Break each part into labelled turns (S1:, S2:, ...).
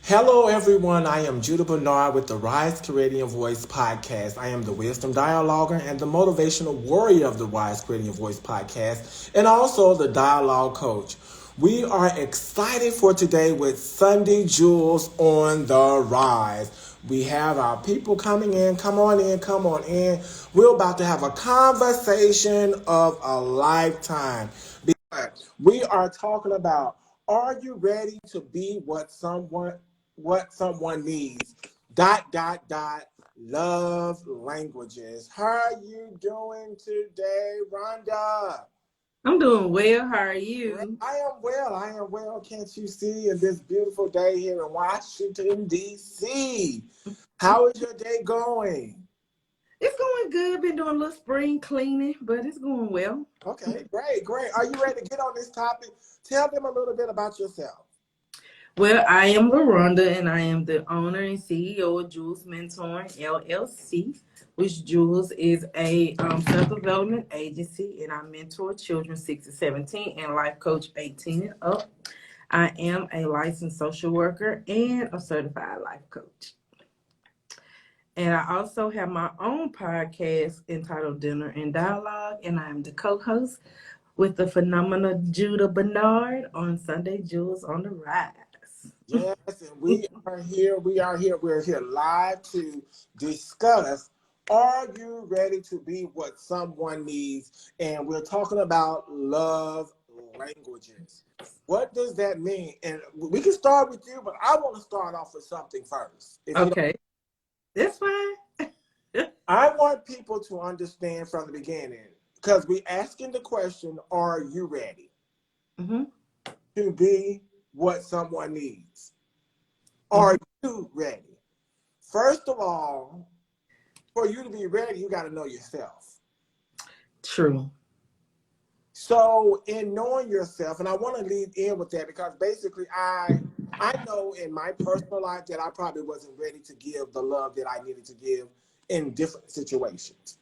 S1: Hello, everyone. I am Judah Bernard with the Rise Creating Voice podcast. I am the wisdom dialoguer and the motivational warrior of the Rise Creating Voice podcast, and also the dialogue coach. We are excited for today with Sunday Jewels on the Rise. We have our people coming in. Come on in, come on in. We're about to have a conversation of a lifetime. We are talking about, are you ready to be what someone needs? Dot dot dot. Love languages. How are you doing today, Rhonda?
S2: I'm doing well. How are you?
S1: I am well. I am well. Can't you see in this beautiful day here in Washington, D.C.? How is your day going?
S2: It's going good. Been doing a little spring cleaning, but it's going well.
S1: Okay, great, great. Are you ready to get on this topic? Tell them a little bit about yourself.
S2: Well, I am LaRonda, and I am the owner and CEO of Jules Mentoring LLC, which Jules is a self-development agency, and I mentor children 6 to 17 and life coach 18 and up. I am a licensed social worker and a certified life coach. And I also have my own podcast entitled Dinner and Dialogue, and I am the co-host with the phenomenal Judah Bernard on Sunday Jewels on the Rise.
S1: Yes, and we are here. We're here live to discuss. Are you ready to be what someone needs? And we're talking about love languages. What does that mean? And we can start with you, but I want to start off with something first. If you don't,
S2: Okay, that's fine.
S1: I want people to understand from the beginning, because we asking the question, are you ready
S2: Mm-hmm.
S1: to be what someone needs? Are you ready? First of all, for you to be ready, you got to know yourself.
S2: True.
S1: So in knowing yourself, and I want to lead in with that because basically I know in my personal life that I probably wasn't ready to give the love that I needed to give in different situations.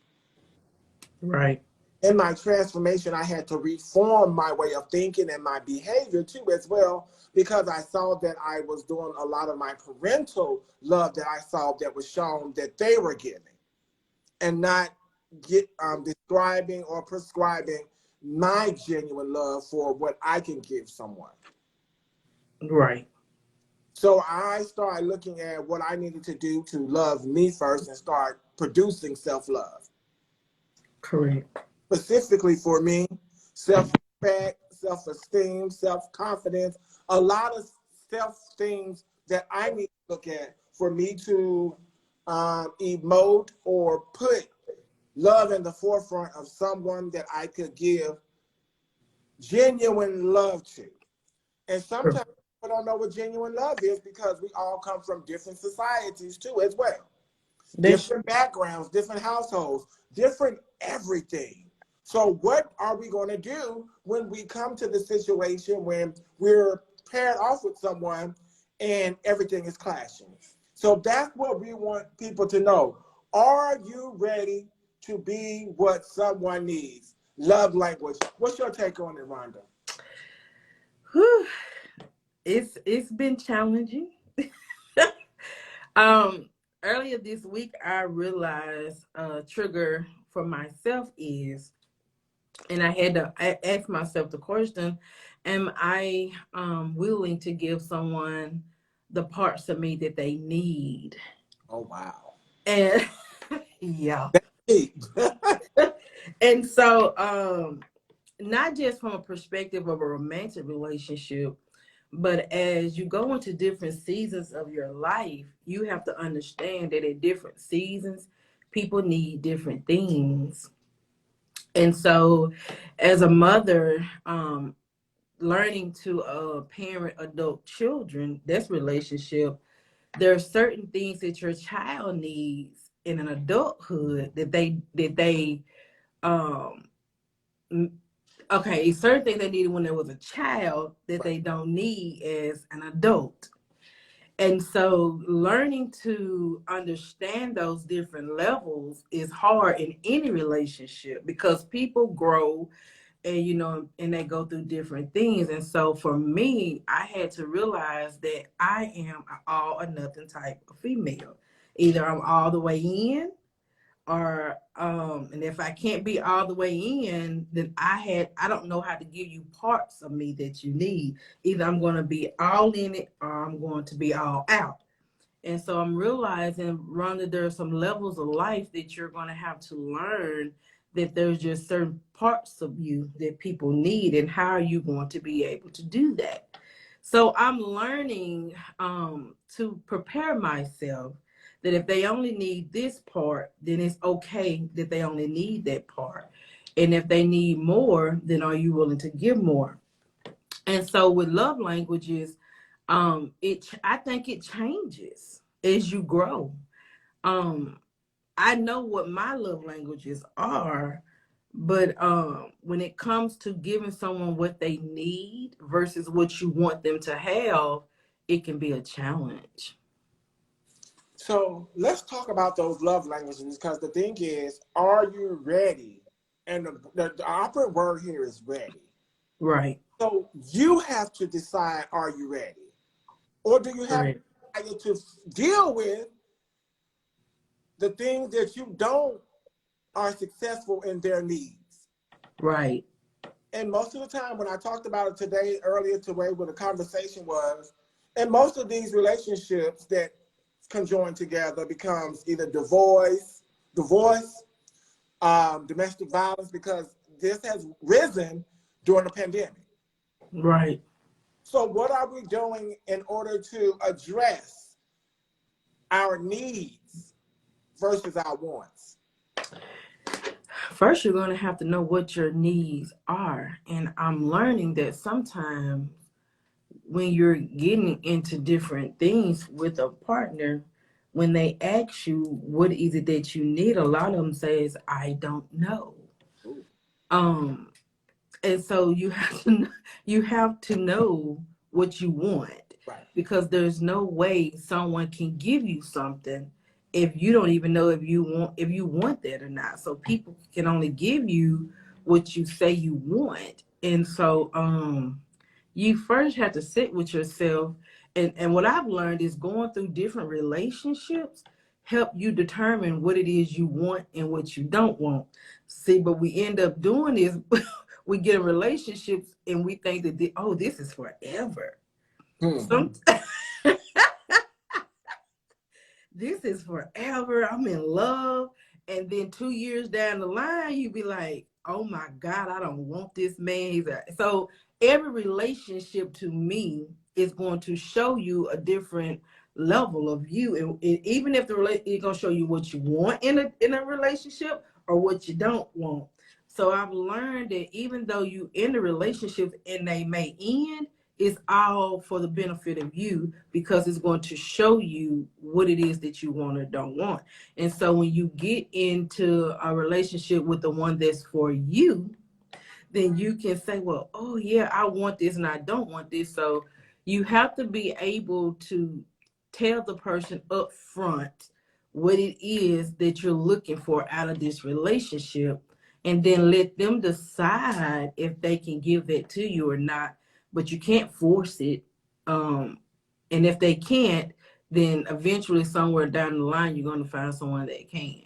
S2: Right.
S1: In my transformation, I had to reform my way of thinking and my behavior too as well, because I saw that I was doing a lot of my parental love that I saw that was shown that they were giving, and not describing or prescribing my genuine love for what I can give someone.
S2: Right.
S1: So I started looking at what I needed to do to love me first and start producing self-love.
S2: Correct.
S1: Specifically for me, self-respect, self-esteem, self-confidence, a lot of self-things that I need to look at for me to emote or put love in the forefront of someone that I could give genuine love to. And sometimes people don't know what genuine love is because we all come from different societies too as well.
S2: That's
S1: Different backgrounds, different households, different everything. So what are we going to do when we come to the situation when we're paired off with someone and everything is clashing? So that's what we want people to know. Are you ready to be what someone needs? Love language. What's your take on it, Rhonda?
S2: whew, it's been challenging. um Earlier this week I realized a trigger for myself is, and I had to ask myself the question, am I willing to give someone the parts of me that they need?
S1: Oh, wow.
S2: And yeah.
S1: Hey.
S2: And so not just from a perspective of a romantic relationship, but as you go into different seasons of your life, you have to understand that at different seasons people need different things. And so as a mother, learning to parent adult children, that's relationship. There are certain things that your child needs in an adulthood that they um okay, certain things they needed when they was a child that they don't need as an adult. And so learning to understand those different levels is hard in any relationship because people grow and and they go through different things. And so for me, I had to realize that I am an all or nothing type of female. Either I'm all the way in, or and if I can't be all the way in, then I don't know how to give you parts of me that you need. Either I'm going to be all in it, or I'm going to be all out. And so I'm realizing, Rhonda, there are some levels of life that you're going to have to learn, that there's just certain parts of you that people need, and how are you going to be able to do that? So I'm learning to prepare myself that if they only need this part, then it's okay that they only need that part. And if they need more, then are you willing to give more? And so with love languages, I think it changes as you grow. Um, I know what my love languages are, but when it comes to giving someone what they need versus what you want them to have, it can be a challenge.
S1: So let's talk about those love languages, because the thing is, are you ready? And the operative word here is ready.
S2: Right.
S1: So you have to decide, are you ready? Or do you have
S2: Right.
S1: to deal with the things that you don't are successful in their needs?
S2: Right.
S1: And most of the time, when I talked about it today, earlier today, where the conversation was, and most of these relationships that conjoin together becomes either divorce, domestic violence, because this has risen during the pandemic.
S2: Right.
S1: So what are we doing in order to address our needs versus our wants?
S2: First, you're going to have to know what your needs are. And I'm learning that sometimes when you're getting into different things with a partner, when they ask you what is it that you need, a lot of them says, I don't know.
S1: Ooh.
S2: Um, and so you have to know what you want,
S1: Right.
S2: because there's no way someone can give you something if you don't even know if you want that or not. So people can only give you what you say you want. And so you first have to sit with yourself, and what I've learned is going through different relationships help you determine what it is you want and what you don't want. See, but we end up doing is we get in relationships and we think that this is forever.
S1: Hmm.
S2: Some This is forever. I'm in love. And then 2 years down the line, you be like, oh my God, I don't want this man. So every relationship to me is going to show you a different level of you. And even if it's going to show you what you want in a relationship or what you don't want. So I've learned that even though you in a relationship and they may end, it's all for the benefit of you, because it's going to show you what it is that you want or don't want. And so when you get into a relationship with the one that's for you, then you can say, well, oh yeah, I want this and I don't want this. So you have to be able to tell the person up front what it is that you're looking for out of this relationship, and then let them decide if they can give that to you or not. But you can't force it. And if they can't, then eventually somewhere down the line, you're going to find someone that can.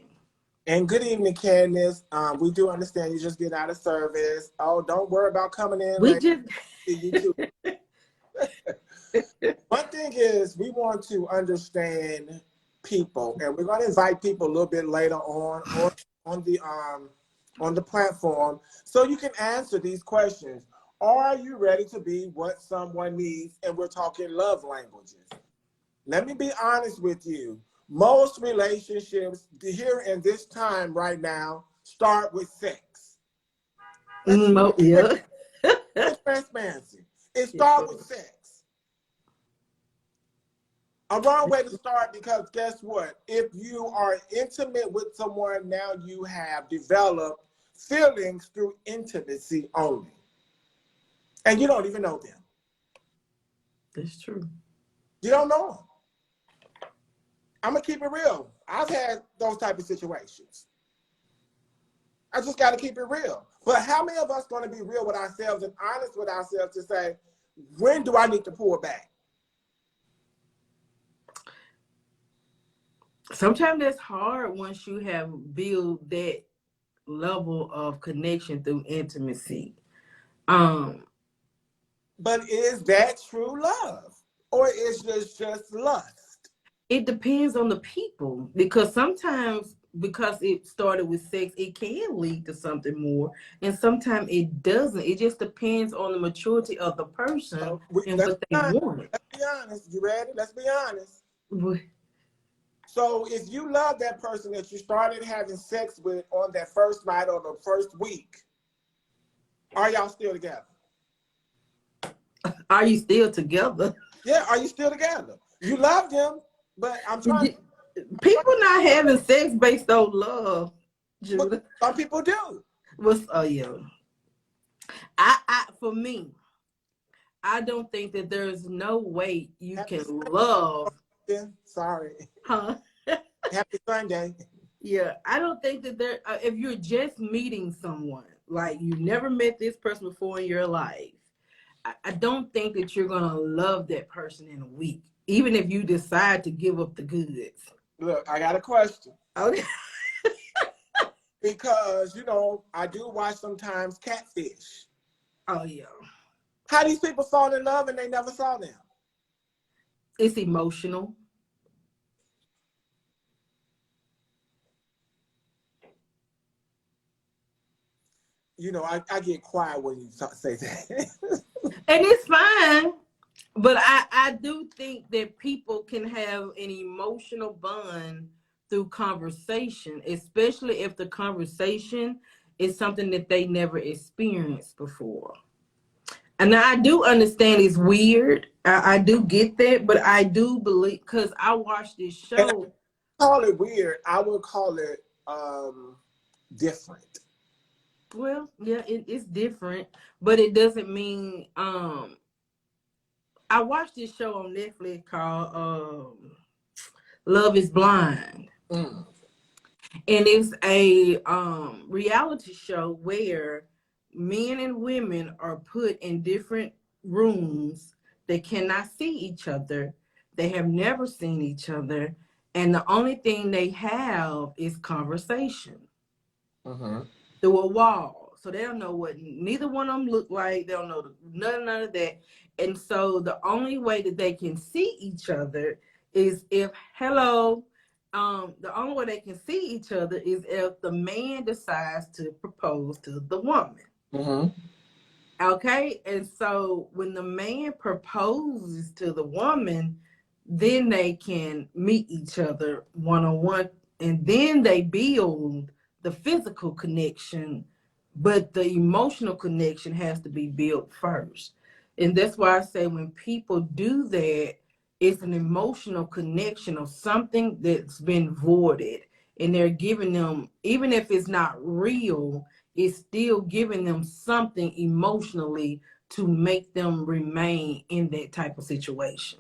S1: And good evening, Candace. We do understand you just get out of service. Oh, don't worry about coming in
S2: We
S1: late.
S2: just
S1: See you too. One thing is, we want to understand people, and we're going to invite people a little bit later on the platform, so you can answer these questions. Are you ready to be what someone needs? And we're talking love languages. Let me be honest with you. Most relationships here in this time right now start with sex. Let's
S2: yeah.
S1: full transparency. It starts with sex. A wrong way to start, because guess what? If you are intimate with someone, now you have developed feelings through intimacy only. And you don't even know them.
S2: That's true.
S1: You don't know them. I'm going to keep it real. I've had those type of situations. I just got to keep it real. But how many of us going to be real with ourselves and honest with ourselves to say, when do I need to pull back?
S2: Sometimes that's hard once you have built that level of connection through intimacy.
S1: But is that true love? Or is this just lust?
S2: It depends on the people, because sometimes, because it started with sex, it can lead to something more, and sometimes it doesn't. It just depends on the maturity of the person and what they want.
S1: Let's be honest. You ready? Let's be honest. So if you love that person that you started having sex with on that first night or the first week, are y'all still together?
S2: Are you still together?
S1: Yeah, are you still together? You loved him, but I'm trying.
S2: People not having sex based on love, Judah.
S1: Some people do.
S2: Yeah. For me, I don't think that there's no way you can love.
S1: Sorry.
S2: Huh?
S1: Happy Sunday.
S2: Yeah, I don't think that if you're just meeting someone, like you never met this person before in your life, I don't think that you're going to love that person in a week, even if you decide to give up the goods.
S1: Look, I got a question.
S2: Okay.
S1: Because, you know, I do watch sometimes Catfish.
S2: Oh, yeah.
S1: How these people fall in love and they never saw them?
S2: It's emotional.
S1: You know, I get quiet when you say that.
S2: And it's fine. But I do think that people can have an emotional bond through conversation, especially if the conversation is something that they never experienced before. And I do understand it's weird. I do get that, but I do believe, because I watched this show.
S1: And I call it weird. I would call it different.
S2: Well, yeah, it's different, but it doesn't mean I watched this show on Netflix called Love is Blind.
S1: Mm.
S2: And it's a reality show where men and women are put in different rooms. They cannot see each other. They have never seen each other. And the only thing they have is conversation through a wall. So they don't know what neither one of them look like. They don't know none of that. And so the only way that they can see each other is if, hello, the only way they can see each other is if the man decides to propose to the woman.
S1: Mm-hmm.
S2: Okay, and so when the man proposes to the woman, then they can meet each other one-on-one, and then they build the physical connection, but the emotional connection has to be built first. And that's why I say when people do that, it's an emotional connection of something that's been voided, and they're giving them, even if it's not real, it's still giving them something emotionally to make them remain in that type of situation.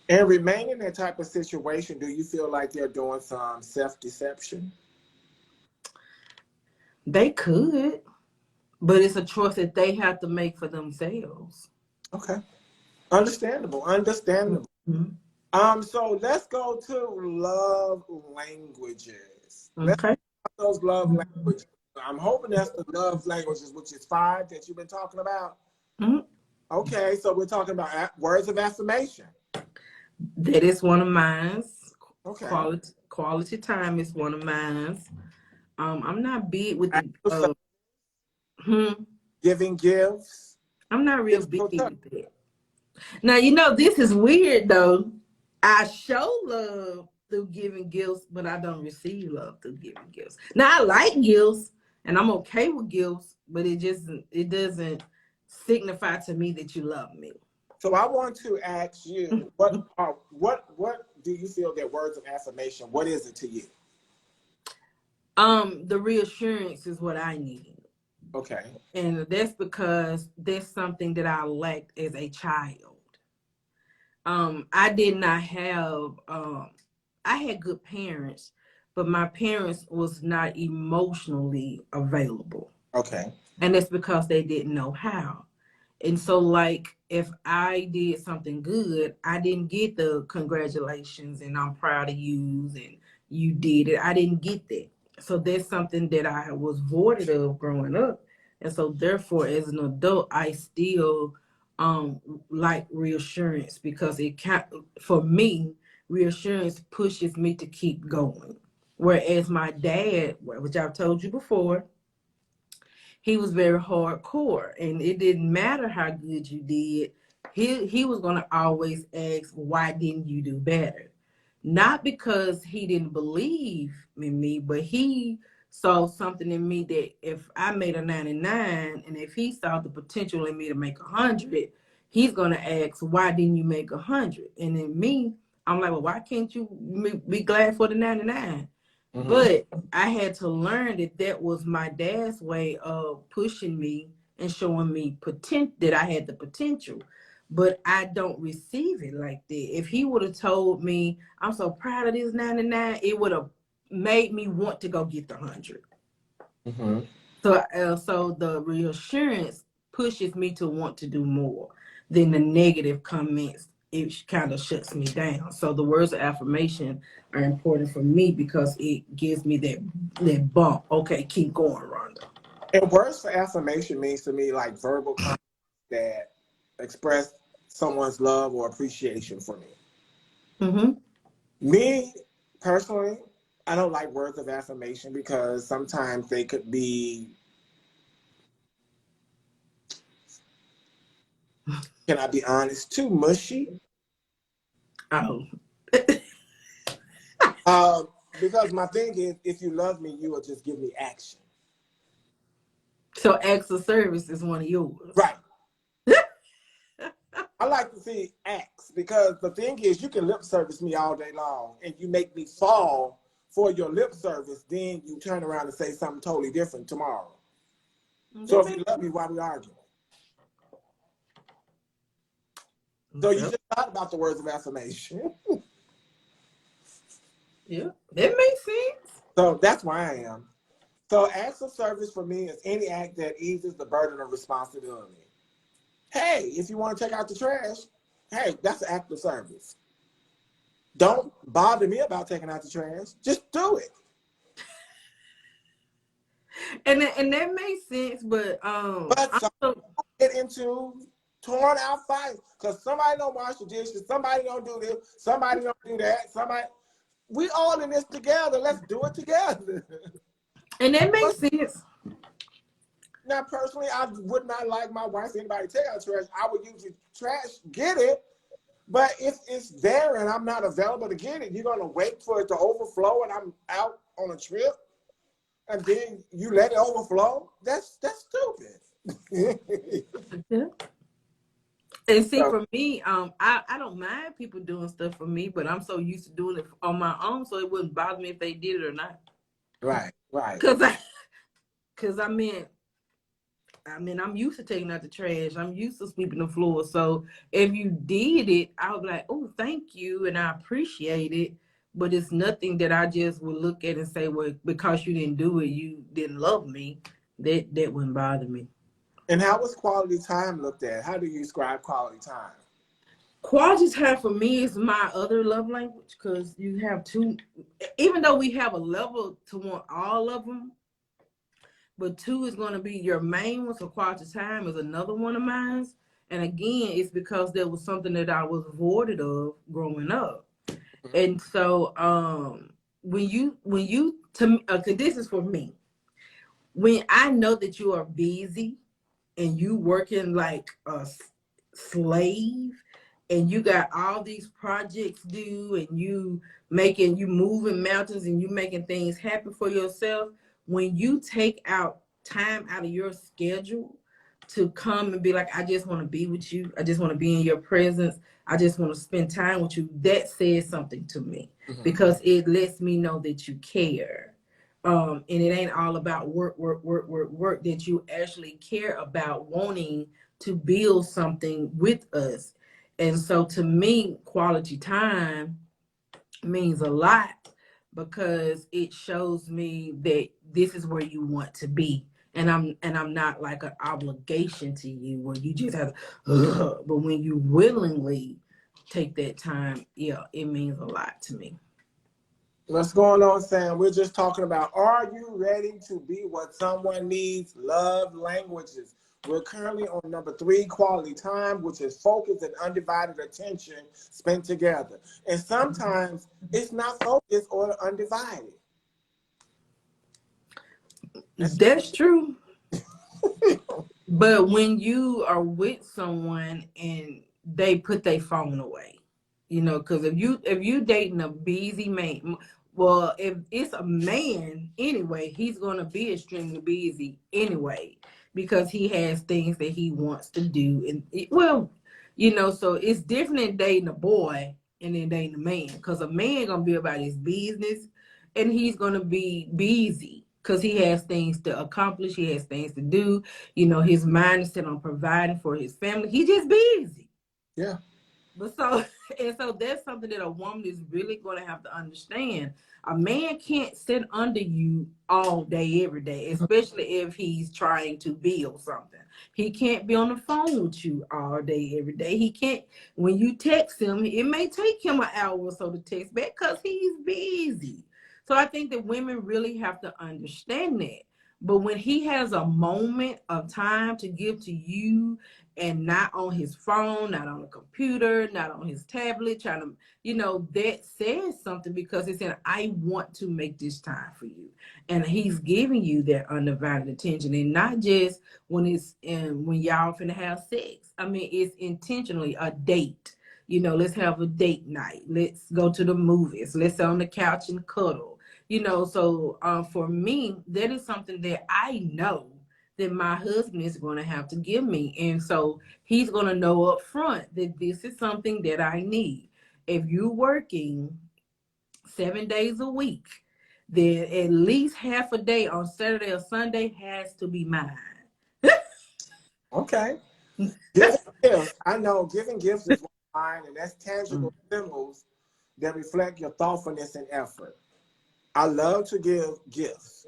S1: And remain in that type of situation, do you feel like they're doing some self-deception?
S2: They could, but it's a choice that they have to make for themselves.
S1: Okay. Understandable. Mm-hmm. So let's go to love languages.
S2: Okay.
S1: Let's talk about those love languages. I'm hoping that's the love languages, which is 5 that you've been talking about.
S2: Mm-hmm.
S1: Okay, so we're talking about words of affirmation.
S2: That is one of mine.
S1: Okay.
S2: Quality time is one of mine. I'm not big with the
S1: giving gifts.
S2: I'm not real big with that. Now, you know, this is weird though. I show love through giving gifts, but I don't receive love through giving gifts. Now, I like gifts and I'm okay with gifts, but it doesn't signify to me that you love me.
S1: So I want to ask you, what do you feel that words of affirmation, what is it to you?
S2: The reassurance is what I need.
S1: Okay.
S2: And that's because that's something that I lacked as a child. I did not have I had good parents, but my parents was not emotionally available.
S1: Okay.
S2: And that's because they didn't know how. And so, like, if I did something good, I didn't get the congratulations and I'm proud of you and you did it. I didn't get that. So that's something that I was voided of growing up. And so therefore, as an adult, I still like reassurance, because it can, for me, reassurance pushes me to keep going. Whereas my dad, which I've told you before, he was very hardcore, and it didn't matter how good you did. He was going to always ask, why didn't you do better? Not because he didn't believe in me, but he saw something in me that if I made a 99, and if he saw the potential in me to make 100, he's going to ask, why didn't you make 100? And in me, I'm like, well, why can't you be glad for the 99?
S1: Mm-hmm.
S2: But I had to learn that that was my dad's way of pushing me and showing me that I had the potential. But I don't receive it like that. If he would have told me, I'm so proud of this 99, it would have made me want to go get the 100.
S1: Mm-hmm.
S2: So the reassurance pushes me to want to do more than the negative comments. It kind of shuts me down. So the words of affirmation are important for me because it gives me that bump. Okay, keep going, Rhonda.
S1: And words for affirmation means to me like verbal comments that express someone's love or appreciation for me.
S2: Mm-hmm.
S1: Me, personally, I don't like words of affirmation because sometimes they could be, can I be honest, too mushy.
S2: Oh.
S1: Because my thing is, if you love me, you will just give me action.
S2: So acts of service is one of yours.
S1: Right. I like to see acts because the thing is, you can lip service me all day long and you make me fall for your lip service. Then you turn around and say something totally different tomorrow. So if you love me, why we arguing? So you just thought about the words of affirmation.
S2: Yeah, that makes sense.
S1: So that's why I am. So acts of service for me is any act that eases the burden of responsibility. Hey, if you want to take out the trash, hey, that's an act of service. Don't bother me about taking out the trash. Just do it.
S2: And that makes sense, but
S1: some get into torn out fights because somebody don't wash the dishes, somebody don't do this, somebody don't do that, we all in this together. Let's do it together.
S2: And that makes sense.
S1: Now, personally, I would not like my wife or anybody to take out trash. I would use the trash, get it. But if it's there and I'm not available to get it, you're going to wait for it to overflow and I'm out on a trip and then you let it overflow? That's stupid.
S2: Yeah. And see, for me, I don't mind people doing stuff for me, but I'm so used to doing it on my own, so it wouldn't bother me if they did it or not.
S1: Right.
S2: Because I mean, I'm used to taking out the trash. I'm used to sweeping the floor. So if you did it, I would be like, oh, thank you, and I appreciate it. But it's nothing that I just would look at and say, well, because you didn't do it, you didn't love me. That wouldn't bother me.
S1: And how was quality time looked at? How do you describe quality time?
S2: Quality time for me is my other love language, because you have two, even though we have a level to want all of them, but two is going to be your main one. So quality time is another one of mine. And again, it's because there was something that I was voided of growing up. And so when you to me, this is for me. When I know that you are busy and you working like a slave and you got all these projects due and you moving mountains and you making things happen for yourself, when you take out time out of your schedule to come and be like, I just want to be with you, I just want to be in your presence, I just want to spend time with you, that says something to me. Because it lets me know that you care. And it ain't all about work, that you actually care about wanting to build something with us. And so to me, quality time means a lot, because it shows me that this is where you want to be. And I'm not like an obligation to you where you just have to, but when you willingly take that time, yeah, it means a lot to me.
S1: What's going on, Sam? We're just talking about, are you ready to be what someone needs? Love languages. We're currently on number 3, quality time, which is focused and undivided attention spent together. And sometimes it's not focused or undivided.
S2: That's true. But when you are with someone and they put their phone away, because if you dating a busy man, well, if it's a man anyway, he's gonna be extremely busy anyway because he has things that he wants to do, and so it's different than dating a boy and then dating a man, because a man gonna be about his business and he's gonna be busy because he has things to accomplish, he has things to do. His mind is set on providing for his family. He just busy.
S1: Yeah.
S2: But so that's something that a woman is really going to have to understand. A man can't sit under you all day, every day, especially if he's trying to build something. He can't be on the phone with you all day, every day. He can't, when you text him, it may take him an hour or so to text back because he's busy. So I think that women really have to understand that. But when he has a moment of time to give to you, and not on his phone, not on a computer, not on his tablet, trying to, that says something, because it's saying, I want to make this time for you. And he's giving you that undivided attention. And not just when when y'all finna have sex. I mean, it's intentionally a date. Let's have a date night. Let's go to the movies. Let's sit on the couch and cuddle. So for me, that is something that I know that my husband is going to have to give me. And so he's going to know up front that this is something that I need. If you're working 7 days a week, then at least half a day on Saturday or Sunday has to be mine.
S1: Okay. Giving gifts. I know giving gifts is mine, and that's tangible symbols that reflect your thoughtfulness and effort. I love to give gifts.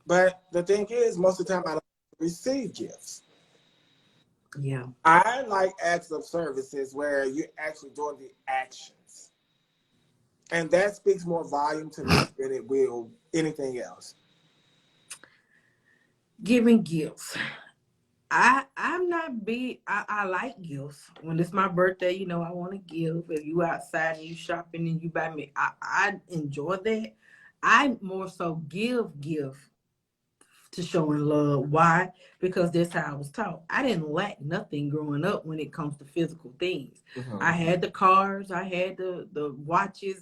S1: But the thing is, most of the time I don't receive gifts.
S2: Yeah.
S1: I like acts of services where you're actually doing the actions. And that speaks more volume to me than it will anything else.
S2: Giving gifts. I'm not big. I like gifts. When it's my birthday, I want to give. If you outside and you shopping and you buy me, I enjoy that. I more so give to showing love. Why? Because that's how I was taught. I didn't lack nothing growing up when it comes to physical things. Mm-hmm. I had the cars, I had the watches,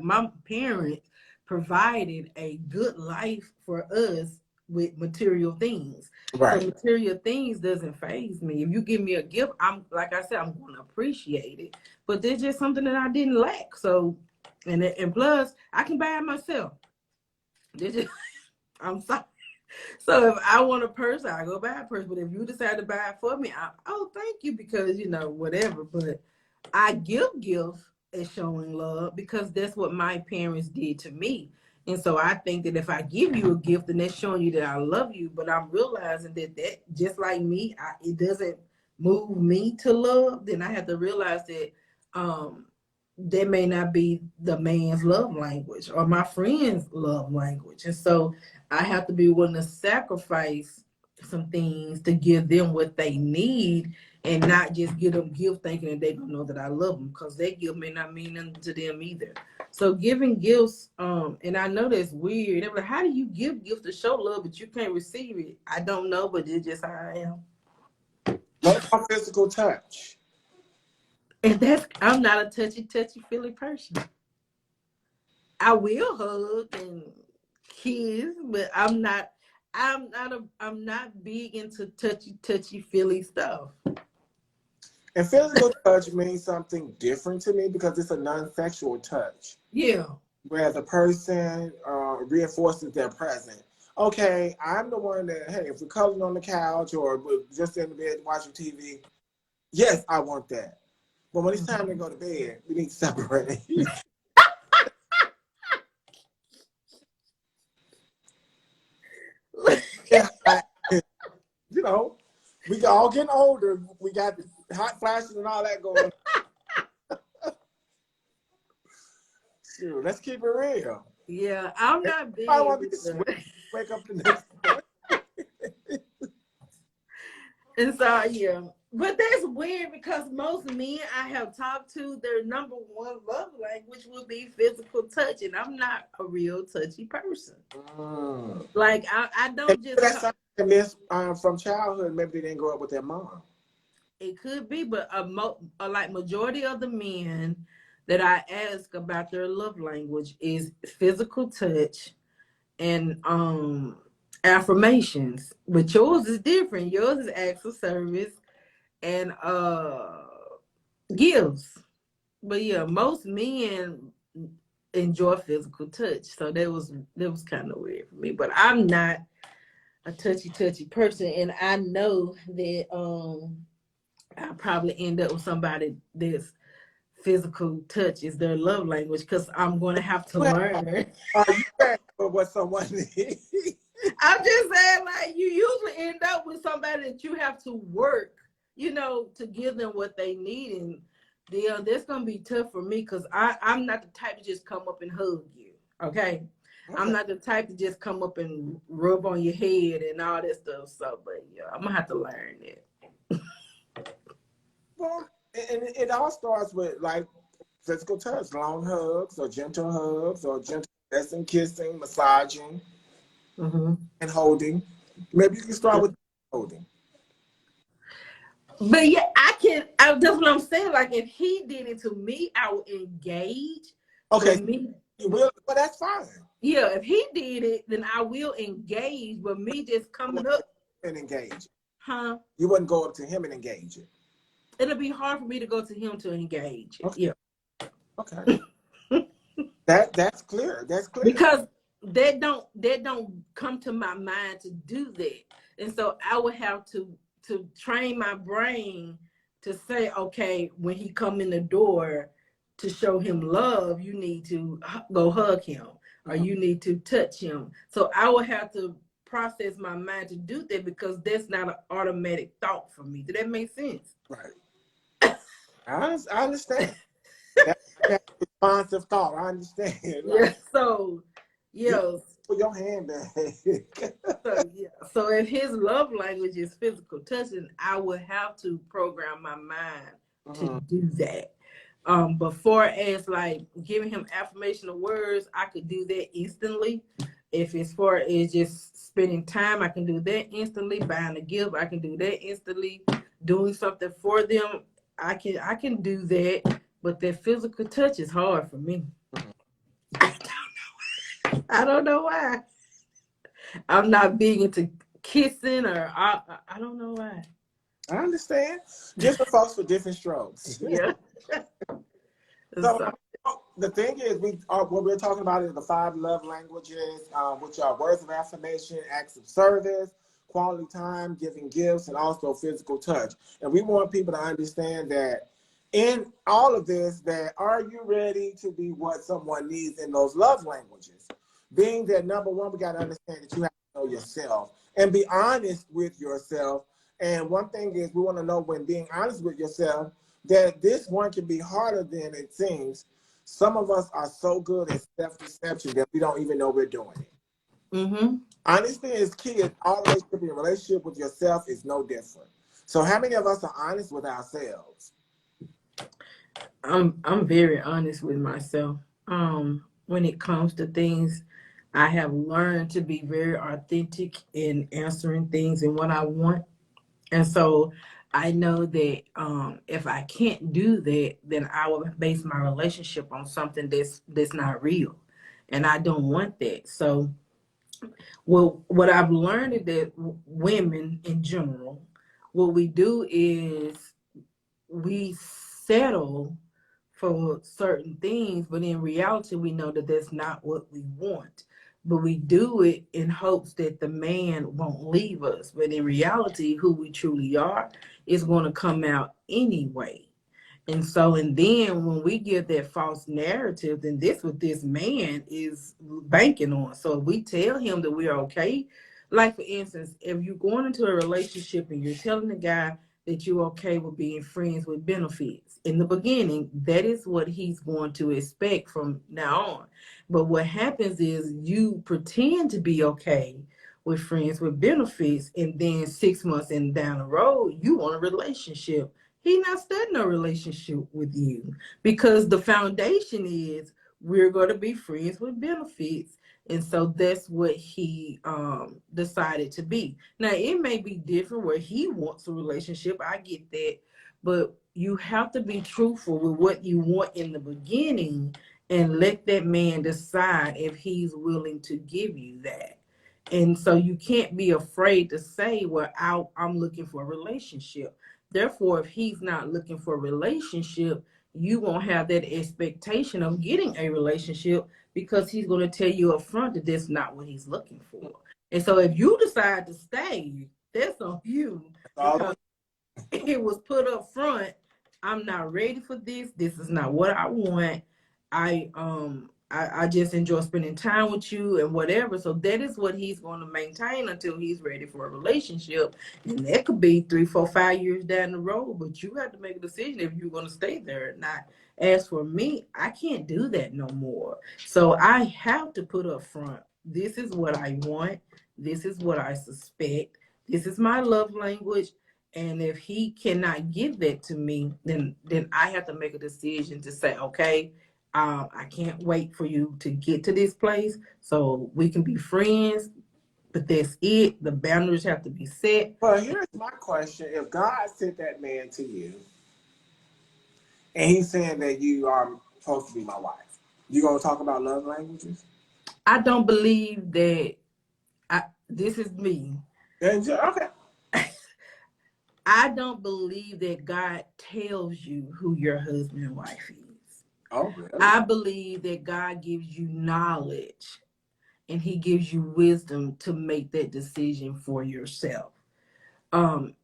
S2: my parents provided a good life for us with material things. Right. So material things doesn't faze me. If you give me a gift, I'm like I said, I'm going to appreciate it. But there's just something that I didn't lack. So, and plus, I can buy it myself. I'm sorry. So if I want a purse, I go buy a purse. But if you decide to buy it for me, thank you, because whatever. But I give gifts as showing love because that's what my parents did to me. And so I think that if I give you a gift, then that's showing you that I love you. But I'm realizing that just like me, it doesn't move me to love. Then I have to realize that that may not be the man's love language or my friend's love language. And so I have to be willing to sacrifice some things to give them what they need, and not just give them gift thinking that they're going to know that I love them, because that gift may not mean nothing to them either. So giving gifts, and I know that's weird. They're like, how do you give gifts to show love, but you can't receive it? I don't know, but it's just how I am.
S1: What about physical touch?
S2: And I'm not a touchy-feely person. I will hug and kiss, but I'm not big into touchy-feely stuff.
S1: And physical touch means something different to me because it's a non-sexual touch.
S2: Yeah.
S1: Where the person reinforces their presence. Okay, I'm the one that, hey, if we're cuddling on the couch or we're just in the bed watching TV, yes, I want that. But when it's time to go to bed, we need to separate. Yeah, you know, we all getting older. We got hot flashes and all that going on. Shoot, let's keep it real.
S2: Yeah, I'm not
S1: I
S2: big
S1: want to
S2: with
S1: be sweet.
S2: the.
S1: Wake up the next morning.
S2: And so yeah, but that's weird because most men I have talked to, their number one love language would be physical touch, and I'm not a real touchy person.
S1: Mm.
S2: Like I
S1: And
S2: don't just.
S1: that's something they miss from childhood. Maybe they didn't grow up with their mom.
S2: It could be, but like majority of the men that I ask about their love language is physical touch and affirmations. But yours is different. Yours is acts of service and gifts. But yeah, most men enjoy physical touch. So that was kind of weird for me. But I'm not a touchy person, and I know that I'll probably end up with somebody that's physical touch is their love language because I'm going to have to
S1: Well,
S2: learn.
S1: are you ready for what someone needs?
S2: I'm just saying, like, you usually end up with somebody that you have to work, to give them what they need. And that's going to be tough for me because I'm not the type to just come up and hug you. Okay. I'm not the type to just come up and rub on your head and all that stuff. So, but yeah, I'm going to have to learn that.
S1: Well, and it all starts with like physical touch, long hugs or gentle caressing, kissing, massaging,
S2: Mm-hmm.
S1: and holding. Maybe you can start with holding.
S2: But yeah, that's what I'm saying. Like, if he did it to me, I would engage.
S1: Okay,
S2: But me,
S1: you will, but that's fine.
S2: yeah, if he did it, then I will engage. But me just coming up,
S1: And engage.
S2: huh?
S1: You wouldn't go up to him and engage it.
S2: It'll be hard for me to go to him to engage.
S1: Okay.
S2: Yeah.
S1: Okay. That's clear. That's clear.
S2: Because they don't come to my mind to do that. And so I would have to train my brain to say, okay, when he come in the door, to show him love, you need to go hug him or you need to touch him. So I would have to process my mind to do that because that's not an automatic thought for me. Did that make sense?
S1: Right. I understand. That's a responsive thought. I understand. Like,
S2: Yeah. So, yeah.
S1: put your hand back.
S2: So yeah. So if his love language is physical touching, I would have to program my mind to do that. Before as like giving him affirmational words, I could do that instantly. If it's far as just spending time, I can do that instantly. Buying a gift, I can do that instantly. Doing something for them, I can do that. But that physical touch is hard for me. I don't know why. I'm not big into kissing or I don't know why.
S1: I understand. Different folks for different strokes.
S2: Yeah.
S1: So the thing is, what we're talking about is the 5 love languages, which are words of affirmation, acts of service, quality time, giving gifts, and also physical touch. And we want people to understand that in all of this, that are you ready to be what someone needs in those love languages? Being that number one, we got to understand that you have to know yourself and be honest with yourself. And one thing is, we want to know when being honest with yourself that this one can be harder than it seems. Some of us are so good at self-deception that we don't even know we're doing it.
S2: Mm-hmm.
S1: Honesty is key in all relationship. Your relationship with yourself is no different. So how many of us are honest with ourselves?
S2: I'm very honest with myself. When it comes to things, I have learned to be very authentic in answering things and what I want. And so I know that if I can't do that, then I will base my relationship on something that's not real. And I don't want that. So what I've learned is that women in general, what we do is we settle for certain things, but in reality, we know that that's not what we want. But we do it in hopes that the man won't leave us. But in reality, who we truly are is going to come out anyway. And then when we give that false narrative, then this what this man is banking on. So if we tell him that we're okay, like for instance, if you're going into a relationship and you're telling the guy that you're okay with being friends with benefits in the beginning, that is what he's going to expect from now on. But what happens is you pretend to be okay with friends with benefits, and then 6 months and down the road, you want a relationship. He's not studying a relationship with you because the foundation is we're going to be friends with benefits. And so that's what he decided to be. Now, it may be different where he wants a relationship. I get that. But you have to be truthful with what you want in the beginning and let that man decide if he's willing to give you that. And so you can't be afraid to say, well, I'm looking for a relationship. Therefore, if he's not looking for a relationship, you won't have that expectation of getting a relationship because he's going to tell you up front that that's not what he's looking for. And so if you decide to stay, that's on you because it was put up front. I'm not ready for this. This is not what I want. I just enjoy spending time with you and whatever. So that is what he's going to maintain until he's ready for a relationship. And that could be 3, 4, 5 years down the road. But you have to make a decision if you're going to stay there or not. As for me, I can't do that no more. So I have to put up front, this is what I want. This is what I suspect. This is my love language. And if he cannot give that to me, then I have to make a decision to say, okay, I can't wait for you to get to this place so we can be friends, but that's it. The boundaries have to be set.
S1: Well, here's my question. If God sent that man to you and he's saying that you are supposed to be my wife, you going to talk about love languages?
S2: I don't believe that. This is me.
S1: Okay.
S2: I don't believe that God tells you who your husband and wife is.
S1: Oh, really?
S2: I believe that God gives you knowledge and he gives you wisdom to make that decision for yourself. And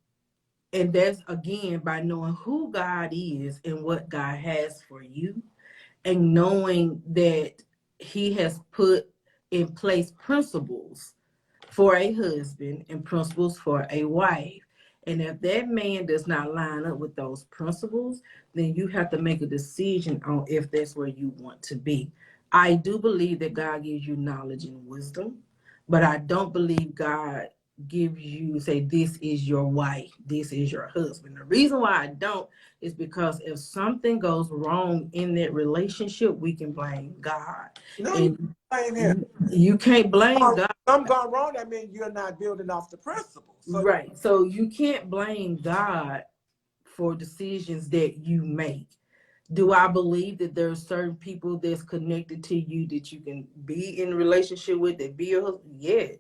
S2: that's again by knowing who God is and what God has for you, and knowing that he has put in place principles for a husband and principles for a wife. And if that man does not line up with those principles, then you have to make a decision on if that's where you want to be. I do believe that God gives you knowledge and wisdom, but I don't believe God gives you, say, this is your wife, this is your husband. The reason why I don't is because if something goes wrong in that relationship, we can blame God.
S1: No,
S2: And
S1: you blame him.
S2: you can't blame God.
S1: Something gone wrong, that means you're not building off the principles. So
S2: Right. So you can't blame God for decisions that you make. Do I believe that there are certain people that's connected to you that you can be in a relationship with, that be your husband? Yes.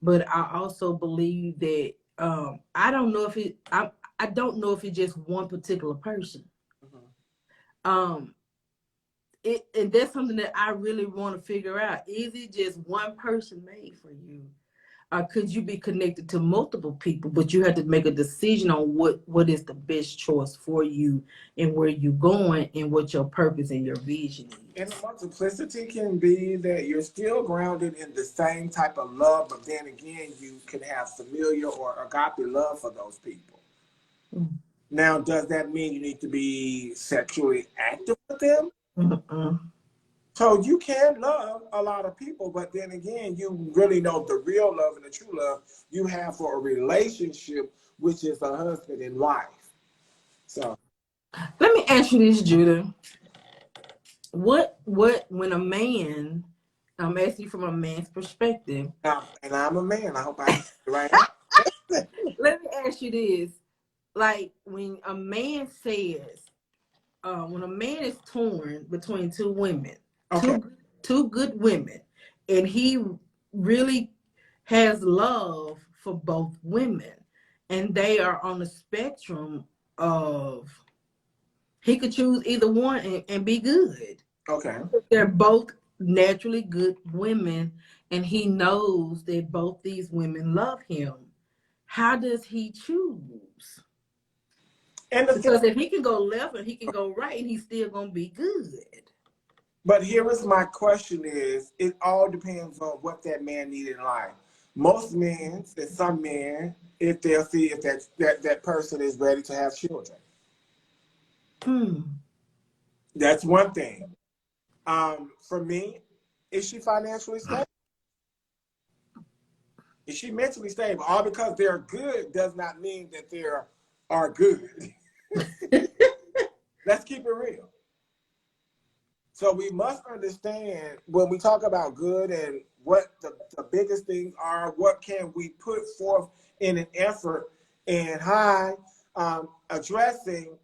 S2: But I also believe that I don't know if I don't know if it's just one particular person. Um and that's something that I really want to figure out. Is it just one person made for you? Could you be connected to multiple people, but you have to make a decision on what is the best choice for you and where you're going and what your purpose and your vision is.
S1: And the multiplicity can be that you're still grounded in the same type of love, but then again, you can have familiar or agape love for those people. Mm-hmm. Now, does that mean you need to be sexually active with them?
S2: Mm-mm.
S1: So you can love a lot of people, but then again, you really know the real love and the true love you have for a relationship, which is a husband and wife. So
S2: let me ask you this, Judah. What when a man, I'm asking you from a man's perspective.
S1: And I'm a man. I hope I right.
S2: Let me ask you this. Like when a man says, when a man is torn between two women, okay, two good women, and he really has love for both women, and they are on the spectrum of he could choose either one and be good.
S1: Okay.
S2: They're both naturally good women, and he knows that both these women love him. How does he choose? Because if he can go left and he can go right, he's still going to be good.
S1: But here is my question is, it all depends on what that man needs in life. Most men and some men, if they'll see if that person is ready to have children. That's one thing. For me, is she financially stable? Is she mentally stable? All because they're good does not mean that they are good. Let's keep it real. So we must understand when we talk about good and what the biggest things are, what can we put forth in an effort and addressing,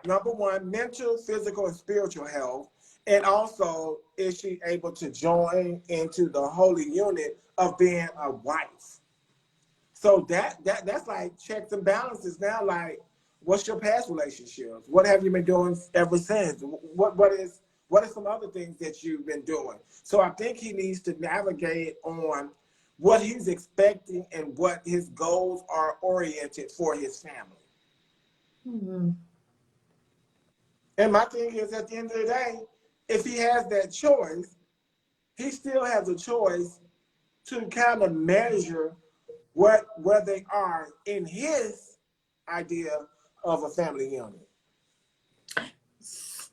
S1: number one, mental, physical, and spiritual health. And also, is she able to join into the holy unit of being a wife? So that's like checks and balances now. Like, what's your past relationships? What have you been doing ever since? What are some other things that you've been doing? So I think he needs to navigate on what he's expecting and what his goals are oriented for his family.
S2: Mm-hmm.
S1: And my thing is, at the end of the day, if he has that choice, he still has a choice to kind of measure where they are in his idea of a family unit.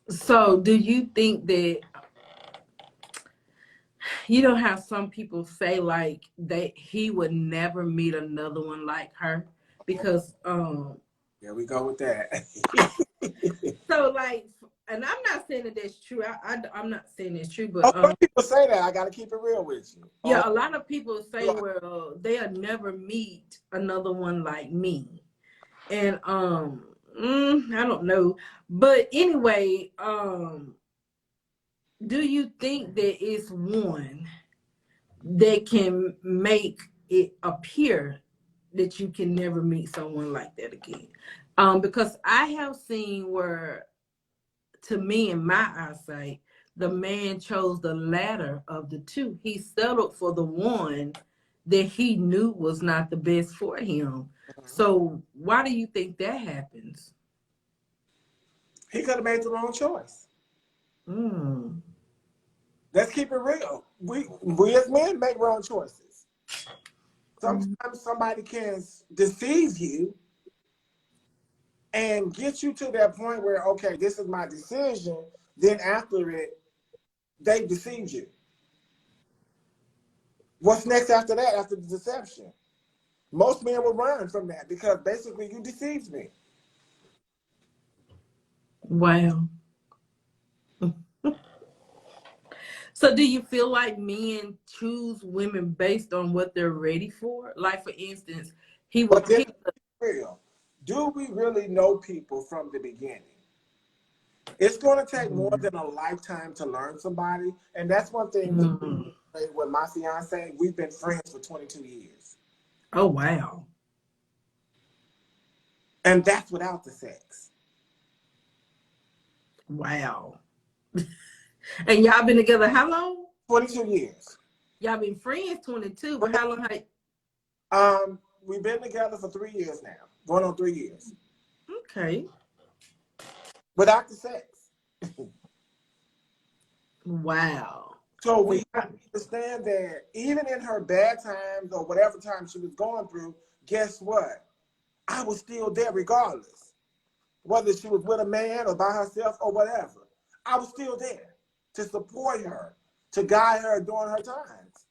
S2: So do you think that, you know how some people say like he would never meet another one like her? Because
S1: There we go with that.
S2: so like, and I'm not saying that that's true. I'm not saying it's true, but
S1: When people say that, I got to keep it real with you.
S2: yeah, a lot of people say, well, they'll never meet another one like me. And I don't know. But anyway, do you think there is one that can make it appear that you can never meet someone like that again? Because I have seen where, to me, in my eyesight, the man chose the latter of the two. He settled for the one that he knew was not the best for him. So why do you think that happens?
S1: He could have made the wrong choice.
S2: Mm.
S1: Let's keep it real. We as men make wrong choices. Sometimes somebody can deceive you and get you to that point where, okay, this is my decision. Then after it, they deceived you. What's next after that, after the deception? Most men will run from that because basically you deceived me.
S2: Wow. So do you feel like men choose women based on what they're ready for? Like, for instance, he
S1: But
S2: would
S1: this
S2: pick.
S1: is real. Do we really know people from the beginning? It's going to take more than a lifetime to learn somebody. And that's one thing with my fiance. We've been friends for 22 years.
S2: Oh, wow.
S1: And that's without the sex.
S2: Wow. And y'all been together how long?
S1: 22 years.
S2: Y'all been friends 22, but how long?
S1: We've been together for 3 years now. Going on 3 years.
S2: Okay.
S1: Without the sex.
S2: Wow.
S1: So we understand that even in her bad times or whatever time she was going through, guess what? I was still there regardless. Whether she was with a man or by herself or whatever. I was still there to support her, to guide her during her times.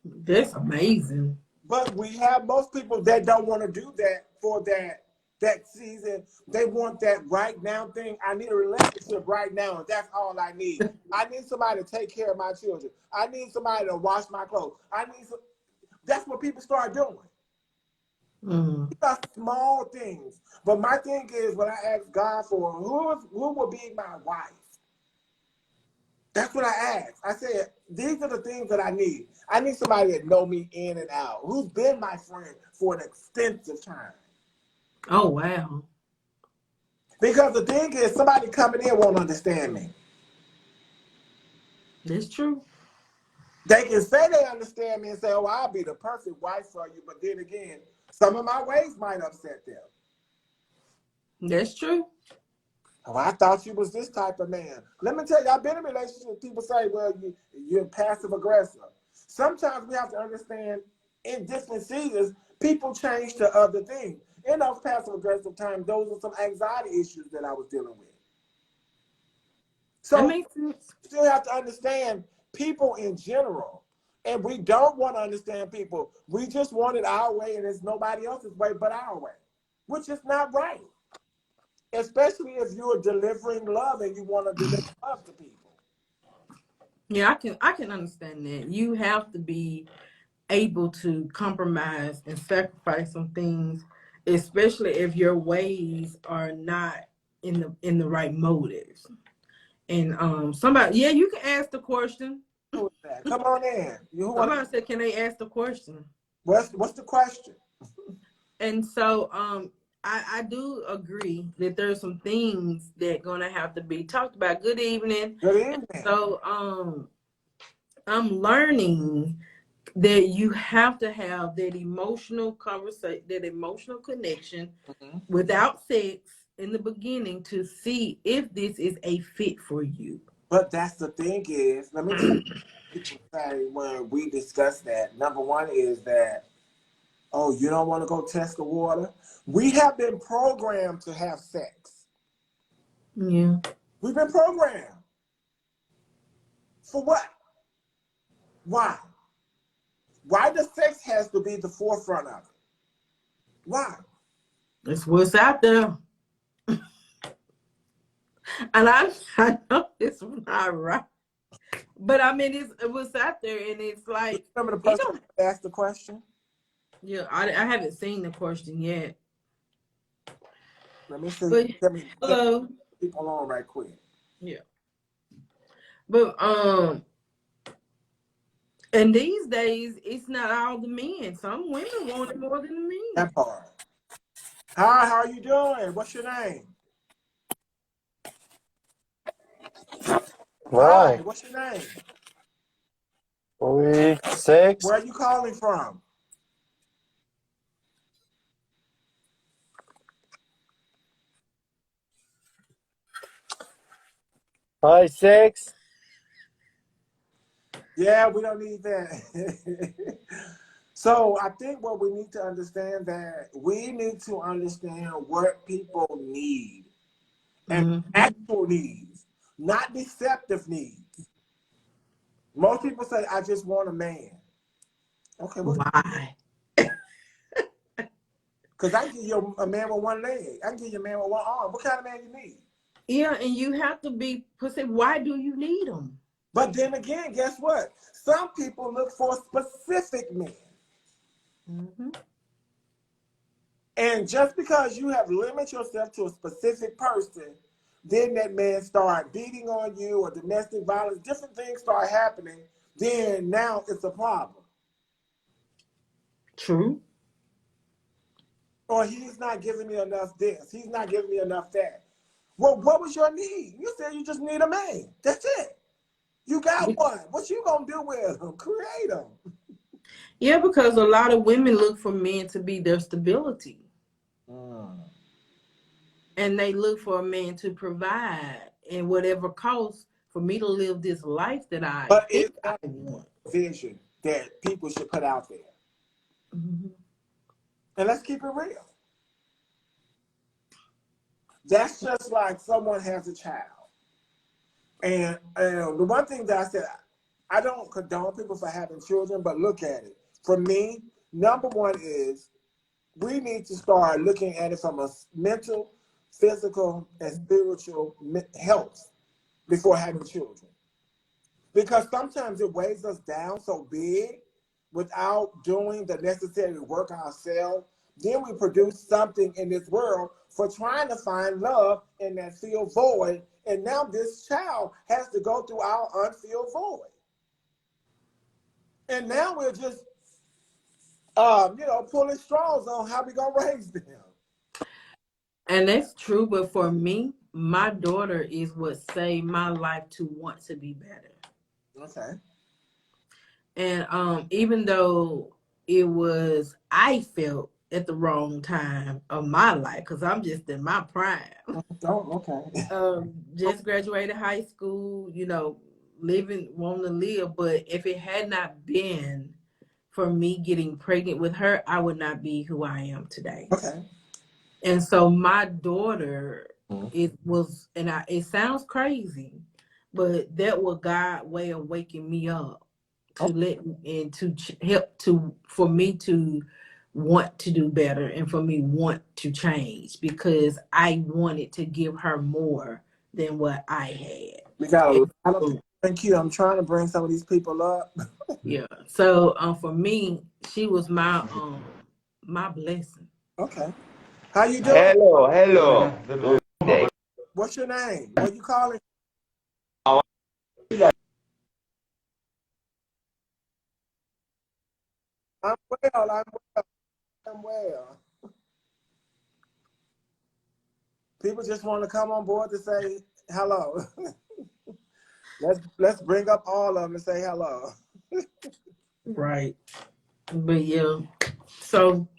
S2: That's amazing.
S1: But we have most people that don't want to do that for that season. They want that right now thing. I need a relationship right now, and that's all I need. I need somebody to take care of my children. I need somebody to wash my clothes. That's what people start doing. These are small things. But my thing is, when I ask God for who will be my wife, that's what I asked. I said, these are the things that I need. I need somebody that know me in and out, who's been my friend for an extensive time.
S2: Oh, wow.
S1: Because the thing is, somebody coming in won't understand me.
S2: That's true.
S1: They can say they understand me and say, oh, I'll be the perfect wife for you. But then again, some of my ways might upset them.
S2: That's true.
S1: Oh, I thought you was this type of man. Let me tell you, I've been in relationships. People say, well, you're passive aggressive. sometimes we have to understand in different seasons, people change to other things. In those passive aggressive times, those are some anxiety issues that I was dealing with.
S2: That
S1: So
S2: makes sense.
S1: you still have to understand people in general. And we don't want to understand people. We just want it our way, and it's nobody else's way but our way, which is not right. Especially if you're delivering love and you want to deliver love to people.
S2: Yeah, I can understand that. You have to be able to compromise and sacrifice some things, especially if your ways are not in the right motives. And somebody, yeah, you can ask the question.
S1: Who is that? Come on in.
S2: Somebody said, "Can they ask the question?"
S1: What's the question?
S2: And so I do agree that there's some things that gonna have to be talked about. Good evening.
S1: Good evening.
S2: So I'm learning that you have to have that emotional conversation, that emotional connection without sex in the beginning to see if this is a fit for you.
S1: But that's the thing is, let me tell you what people say when we discuss that. Number one is that, oh, you don't want to go test the water? We have been programmed to have sex.
S2: Yeah.
S1: We've been programmed. For what? Why? Why does sex has to be the forefront of it? Why?
S2: That's what's out there. And I know it's not right. But I mean, it was out there, and it's like,
S1: remember the person who asked the question?
S2: Yeah, I haven't seen the question yet.
S1: Let me see.
S2: But,
S1: Let me
S2: hello.
S1: People on right quick.
S2: Yeah. But and these days it's not all the men. Some women want it more than the men.
S1: That part. Hi, how are you doing? What's your name?
S3: Right.
S1: Hi, what's your name?
S3: 46.
S1: Where are you calling from?
S3: Hi, 6.
S1: Yeah, we don't need that. So I think what we need to understand that we need to understand what people need and actual needs, not deceptive needs. Most people say, I just want a man. Okay,
S2: why?
S1: Because I can give you a man with one leg. I can give you a man with one arm. What kind of man you need?
S2: Yeah, and you have to be specific. Why do you need them?
S1: But then again, guess what? Some people look for specific men. And just because you have limited yourself to a specific person, then that man start beating on you or domestic violence, different things start happening, then now it's a problem.
S2: True.
S1: Or he's not giving me enough this. He's not giving me enough that. Well, what was your need? You said you just need a man. That's it. You got one. What you gonna do with him? Create him.
S2: Yeah, because a lot of women look for men to be their stability. And they look for a man to provide in whatever cost for me to live this life that I think I want.
S1: Vision that people should put out there. And let's keep it real. That's just like someone has a child. And the one thing that I said, I don't condone people for having children, but look at it. For me, number one is we need to start looking at it from a mental, physical, and spiritual health before having children. Because sometimes it weighs us down so big without doing the necessary work ourselves. Then we produce something in this world for trying to find love in that filled void. And now this child has to go through our unfilled void. And now we're just, pulling straws on how we going to raise them.
S2: And that's true. But for me, my daughter is what saved my life to want to be better.
S1: Okay.
S2: And even though it was, I felt at the wrong time of my life, because I'm just in my prime.
S1: Oh, okay.
S2: Just graduated high school, wanting to live. But if it had not been for me getting pregnant with her, I would not be who I am today.
S1: Okay.
S2: And so my daughter,
S1: Mm-hmm.
S2: it sounds crazy, but that was God's way of waking me up to for me to want to do better and for me want to change, because I wanted to give her more than what I had.
S1: We got a
S2: And
S1: lot of people in queue. I'm trying to bring some of these people up.
S2: yeah. So for me, she was my blessing.
S1: Okay. How you doing?
S3: Hello.
S1: What's your name? Where you calling? I'm well. I'm well. People just want to come on board to say hello. Let's bring up all of them and say hello.
S2: Right. But yeah. So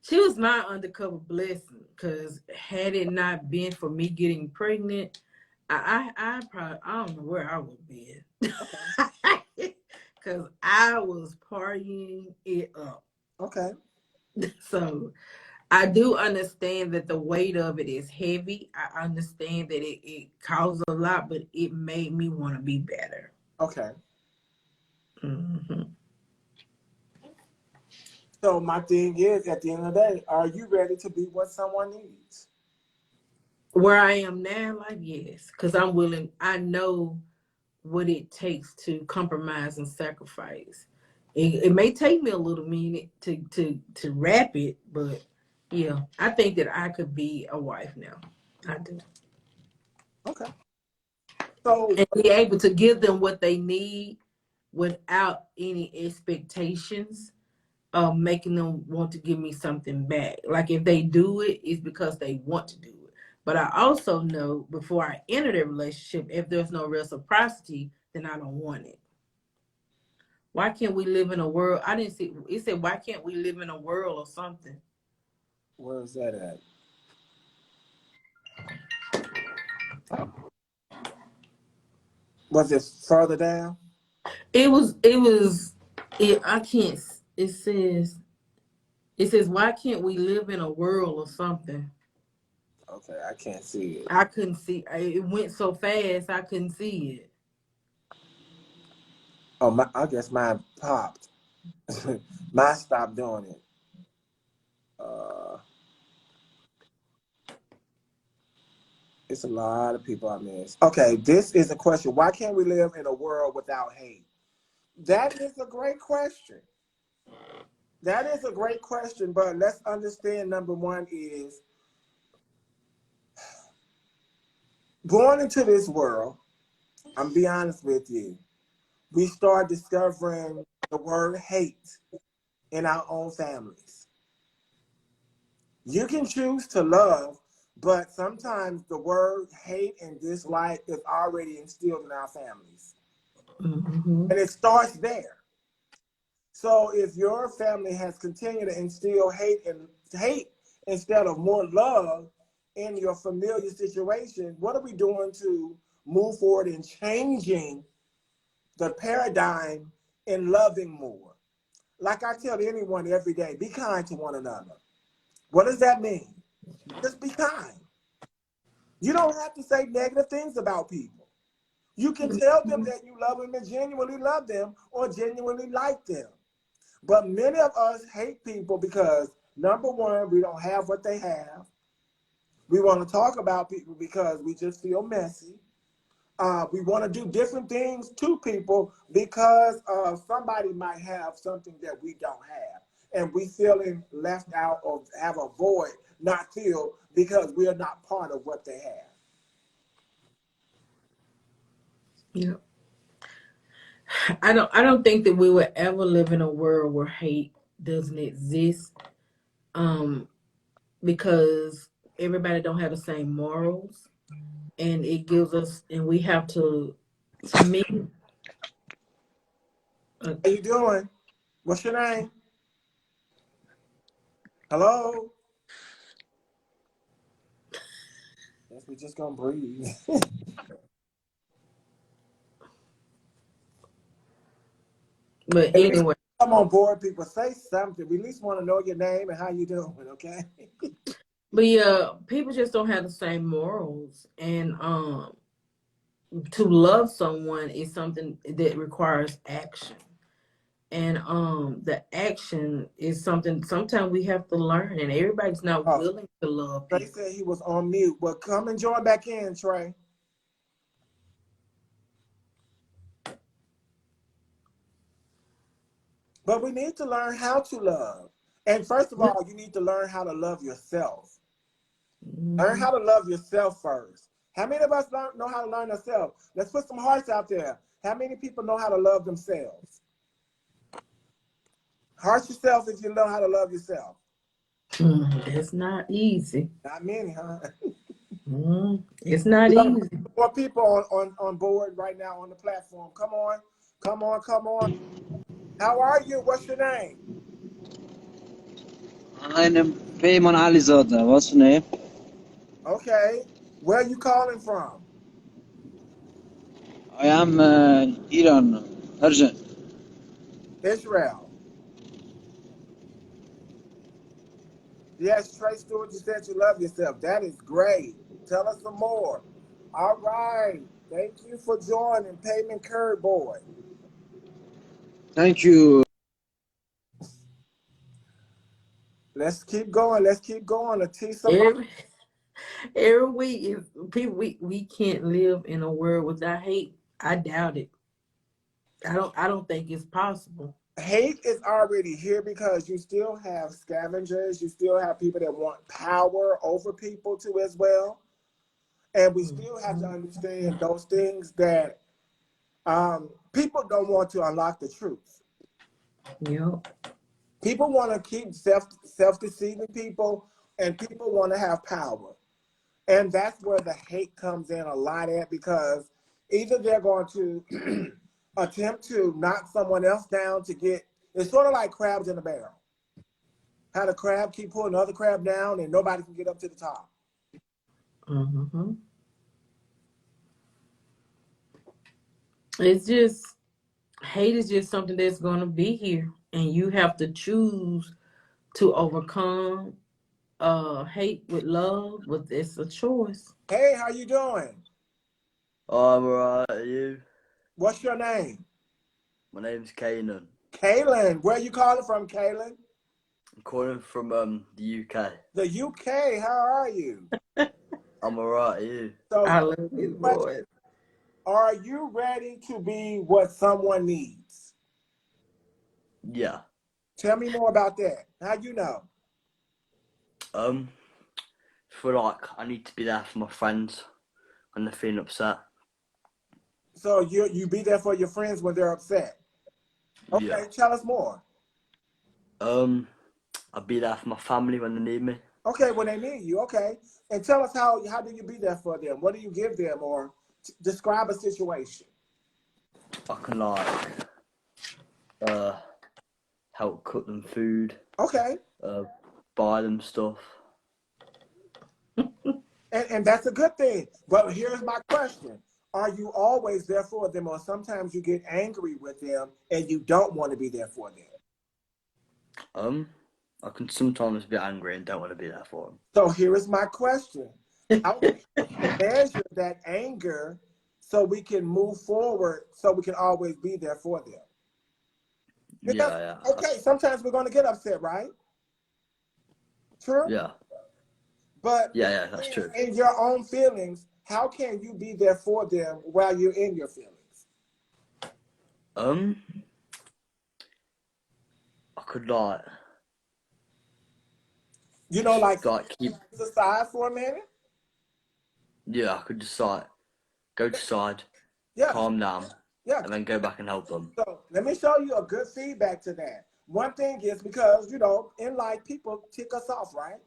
S2: she was my undercover blessing, because had it not been for me getting pregnant, I probably, I don't know where I would be, because I was partying it up.
S1: Okay.
S2: So I do understand that the weight of it is heavy. I understand that it caused a lot, but it made me want to be better.
S1: Okay.
S2: Mm-hmm.
S1: So my thing is, at the end of the day, are you ready to be what someone needs?
S2: Where I am now, like, yes, because I'm willing. I know what it takes to compromise and sacrifice. It may take me a little minute to wrap it, but yeah, I think that I could be a wife now. I do.
S1: Okay. So
S2: And be able to give them what they need without any expectations of making them want to give me something back. Like, if they do it, it's because they want to do it. But I also know before I enter the relationship, if there's no reciprocity, then I don't want it. Why can't we live in a world? I didn't see it said, why can't we live in a world or something?
S1: where is that at? Was it further down?
S2: I can't, it says, why can't we live in a world or something?
S1: Okay, I can't see it.
S2: I couldn't see. It went so fast, I couldn't see it.
S1: Oh, I guess mine popped. Mine stopped doing it. It's a lot of people I miss. Okay, this is a question. Why can't we live in a world without hate? That is a great question. That is a great question, but let's understand number one is born into this world, I'm be honest with you, we start discovering the word hate in our own families. You can choose to love, but sometimes the word hate and dislike is already instilled in our families.
S2: Mm-hmm.
S1: And it starts there. So if your family has continued to instill hate instead of more love in your familiar situation, what are we doing to move forward in changing the paradigm in loving more? Like I tell anyone every day, be kind to one another. What does that mean? Just be kind. You don't have to say negative things about people. You can tell them that you love them and genuinely love them or genuinely like them. But many of us hate people because, number one, we don't have what they have. We want to talk about people because we just feel messy. We want to do different things to people because somebody might have something that we don't have. And we feeling left out or have a void not filled because we are not part of what they have.
S2: Yeah. I don't think that we would ever live in a world where hate doesn't exist. Because everybody don't have the same morals, and it gives us, and we have to me.
S1: How you doing? What's your name? Hello? Guess we just gonna breathe.
S2: But
S1: At least
S2: anyway,
S1: come on board, people. Say something. We at least want to know your name and how you doing, okay?
S2: but yeah, people just don't have the same morals, and to love someone is something that requires action. And the action is something sometimes we have to learn, and everybody's not
S1: Oh,
S2: willing to love
S1: Trey
S2: people.
S1: said he was on mute. Well, come and join back in, Trey. But we need to learn how to love. And first of all, you need to learn how to love yourself. Learn
S2: Mm-hmm.
S1: how to love yourself first. How many of us know how to learn ourselves? Let's put some hearts out there. How many people know how to love themselves? Heart yourself if you know how to love yourself.
S2: That's not easy.
S1: Not many, huh?
S2: It's not
S1: Look,
S2: easy.
S1: more people on board right now on the platform. Come on, come on, come on. How are you? What's your name?
S4: I'm Payman Alizada. What's your name?
S1: Okay. Where are you calling from?
S4: I am Iran. Urgent.
S1: Israel. Yes, Trey Stewart, you said you love yourself. That is great. Tell us some more. All right. Thank you for joining Payment Curd Boy.
S4: Thank you.
S1: Let's keep going. Let's keep going. Atisa.
S2: Every week, if people we can't live in a world without hate. I doubt it. I don't think it's possible.
S1: Hate is already here because you still have scavengers. You still have people that want power over people too as well. And we still have to understand those things that people don't want to unlock the truth.
S2: Yep.
S1: People want to keep self-deceiving people, and people want to have power. And that's where the hate comes in a lot at, because either they're going to attempt to knock someone else down to get, it's sort of like crabs in a barrel. How the crab keep pulling the other crab down and nobody can get up to the top.
S2: Mm-hmm. It's just hate is just something that's going to be here, and you have to choose to overcome hate with love. But it's a choice.
S1: Hey, how you doing?
S5: I'm alright, you?
S1: What's your name?
S5: My name's Kanan.
S1: Kaylin. Where are you calling from, Kaylin?
S5: I'm calling from the UK.
S1: The UK. How are you?
S5: I'm alright, you?
S1: So,
S2: I love his voice.
S1: are you ready to be what someone needs?
S5: Yeah.
S1: Tell me more about that. How you know?
S5: Feel like I need to be there for my friends when they're feeling upset.
S1: So you be there for your friends when they're upset. Okay,
S5: Yeah.
S1: tell us more.
S5: I'll be there for my family when they need me.
S1: Okay, when they need you. Okay, and tell us how do you be there for them? What do you give them, or describe a situation?
S5: I can help cook them food,
S1: Okay,
S5: buy them stuff.
S1: and that's a good thing. But here's my question: are you always there for them, or sometimes you get angry with them and you don't want to be there for them?
S5: I can sometimes be angry and don't want to be there for them.
S1: So here is my question: how can you measure that anger so we can move forward, so we can always be there for them? Because,
S5: Yeah.
S1: okay, sometimes we're going to get upset, right? True?
S5: Yeah.
S1: But
S5: Yeah, that's true.
S1: in your own feelings, how can you be there for them while you're in your feelings?
S5: I could
S1: You know, like
S5: keep.
S1: aside for a minute?
S5: Yeah, I could just go to side,
S1: Yeah,
S5: calm down,
S1: yeah.
S5: and then go back and help them.
S1: So let me show you a good feedback to that. One thing is because, in life, people tick us off, right?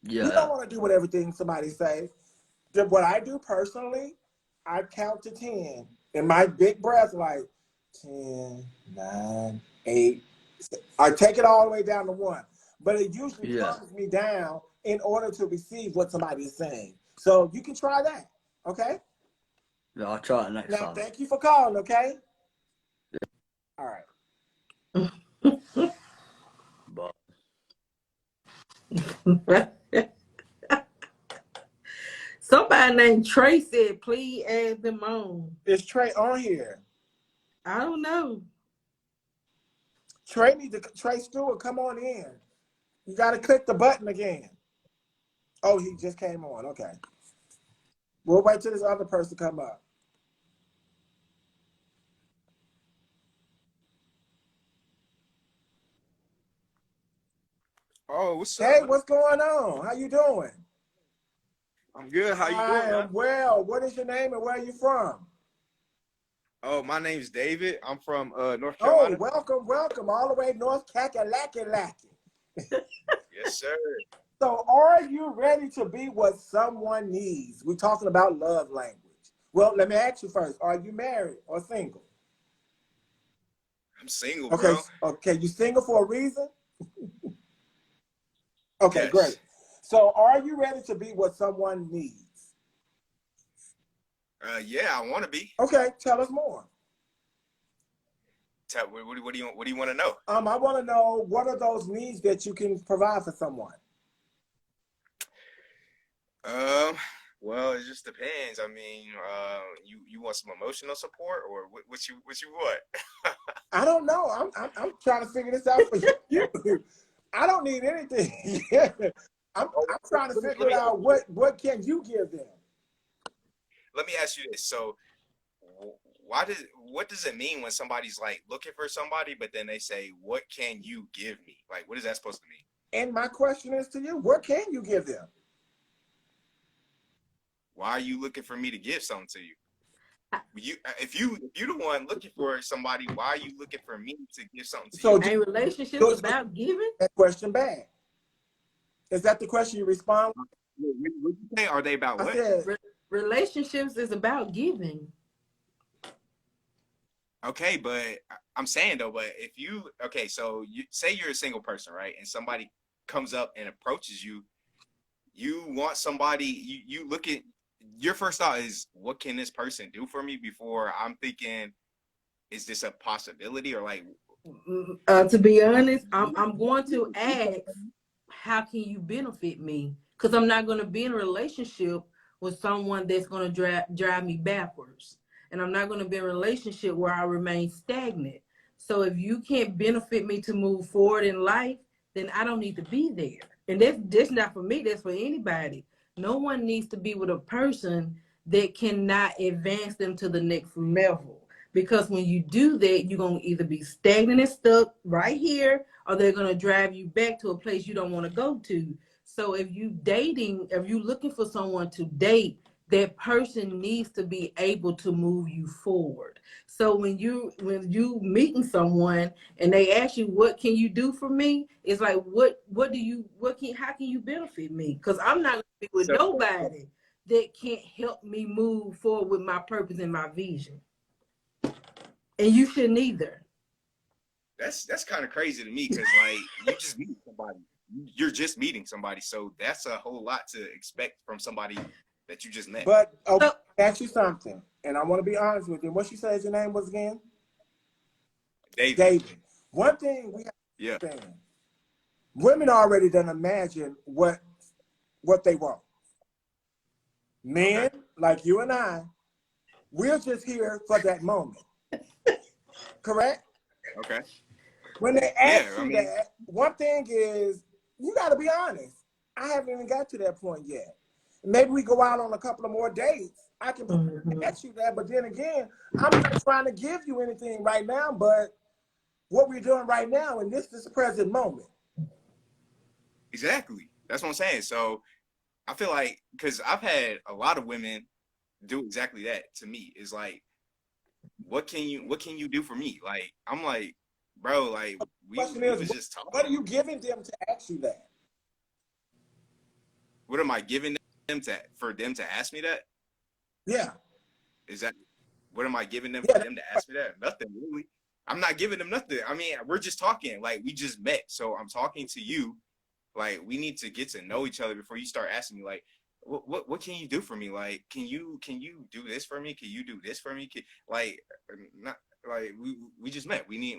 S1: We don't
S5: Yeah.
S1: want to do what everything somebody says. What I do personally, I count to 10 in my big breath, like 10, 9, 8. I take it all the way down to 1. But it usually
S5: Yeah.
S1: calms me down in order to receive what somebody is saying. So you can try that, okay?
S5: Yeah, I'll try it next
S1: Now,
S5: time.
S1: thank you for calling, okay? All right.
S5: But
S2: Somebody named Trey said, please add them on.
S1: Is Trey on here?
S2: I don't know.
S1: Trey Stewart, come on in. You got to click the button again. Oh, he just came on. Okay. We'll wait till this other person come up.
S6: Oh, what's up?
S1: Hey, what's going on? How you doing?
S6: I'm good. How you
S1: I
S6: doing, man?
S1: am well. What is your name and where are you from?
S6: Oh, my name's David. I'm from North
S1: Oh,
S6: Carolina.
S1: welcome, all the way north, Kakalaki.
S6: Yes, sir.
S1: So, are you ready to be what someone needs? We're talking about love language. Well, let me ask you first: are you married or single?
S6: I'm single,
S1: Okay,
S6: bro.
S1: okay, you single for a reason? Okay, great.
S6: Yes.
S1: So, are you ready to be what someone needs?
S6: Yeah, I want to be.
S1: Okay, tell us more.
S6: What do you want to know?
S1: I want to know what are those needs that you can provide for someone.
S6: Well, it just depends. I mean, you want some emotional support, or what you want?
S1: I don't know. I'm trying to figure this out for you. I don't need anything. I'm trying to figure it out. What can you give them?
S6: Let me ask you this. So, what does it mean when somebody's like looking for somebody, but then they say, "What can you give me?" Like, what is that supposed to mean?
S1: And my question is to you: what can you give them?
S6: Why are you looking for me to give something to you? If you the one looking for somebody, why are you looking for me to give something to
S1: So,
S6: you?
S2: Ain't relationships about giving?
S1: that question back. Is that the question you respond?
S6: What you say? Are they about
S1: I
S6: what?
S1: said,
S2: Relationships is about giving.
S6: Okay, but I'm saying though, but if you so you say you're a single person, right? And somebody comes up and approaches you, you want somebody, you look at your first thought is, what can this person do for me, before I'm thinking, is this a possibility, or like
S2: To be honest, I'm going to ask, how can you benefit me? Because I'm not going to be in a relationship with someone that's going to drive me backwards, and I'm not going to be in a relationship where I remain stagnant. So if you can't benefit me to move forward in life, then I don't need to be there. And that's not for me. That's for anybody. No one needs to be with a person that cannot advance them to the next level. Because when you do that, you're going to either be stagnant and stuck right here, or they're going to drive you back to a place you don't want to go to. So if you're looking for someone to date, that person needs to be able to move you forward. So when you meeting someone and they ask you, what can you do for me? It's like, how can you benefit me? Because I'm not going to be with
S6: so?
S2: nobody that can't help me move forward with my purpose and my vision. And you shouldn't either.
S6: That's kind of crazy to me, because like you just meet somebody, you're just meeting somebody, so that's a whole lot to expect from somebody that you just met.
S1: but I'll ask you something, and I want to be honest with you. What she said your name was again? David. One thing we have
S6: Yeah.
S1: to understand: women already done imagine what they want. Men, like you and I, we're just here for that moment. Correct?
S6: Okay.
S1: When they ask
S6: Yeah, I
S1: you
S6: mean,
S1: that, one thing is, you got to be honest. I haven't even got to that point yet. Maybe we go out on a couple of more dates. I can ask you that, but then again, I'm not trying to give you anything right now, but what we're doing right now, and this is the present moment.
S6: exactly. That's what I'm saying. So I feel like, because I've had a lot of women do exactly that to me. Is like, what can you do for me? Like, I'm like, bro, like
S1: The question
S6: we
S1: is,
S6: was just talking.
S1: what are you giving them to ask you that?
S6: What am I giving them for them to ask me that?
S1: Yeah.
S6: Is that what am I giving them for
S1: Yeah.
S6: them to ask me that? Nothing really. I'm not giving them nothing. I mean, we're just talking. Like, we just met, so I'm talking to you. Like, we need to get to know each other before you start asking me, like, what can you do for me? Like, can you do this for me? Can you do this for me? Not like we just met. We need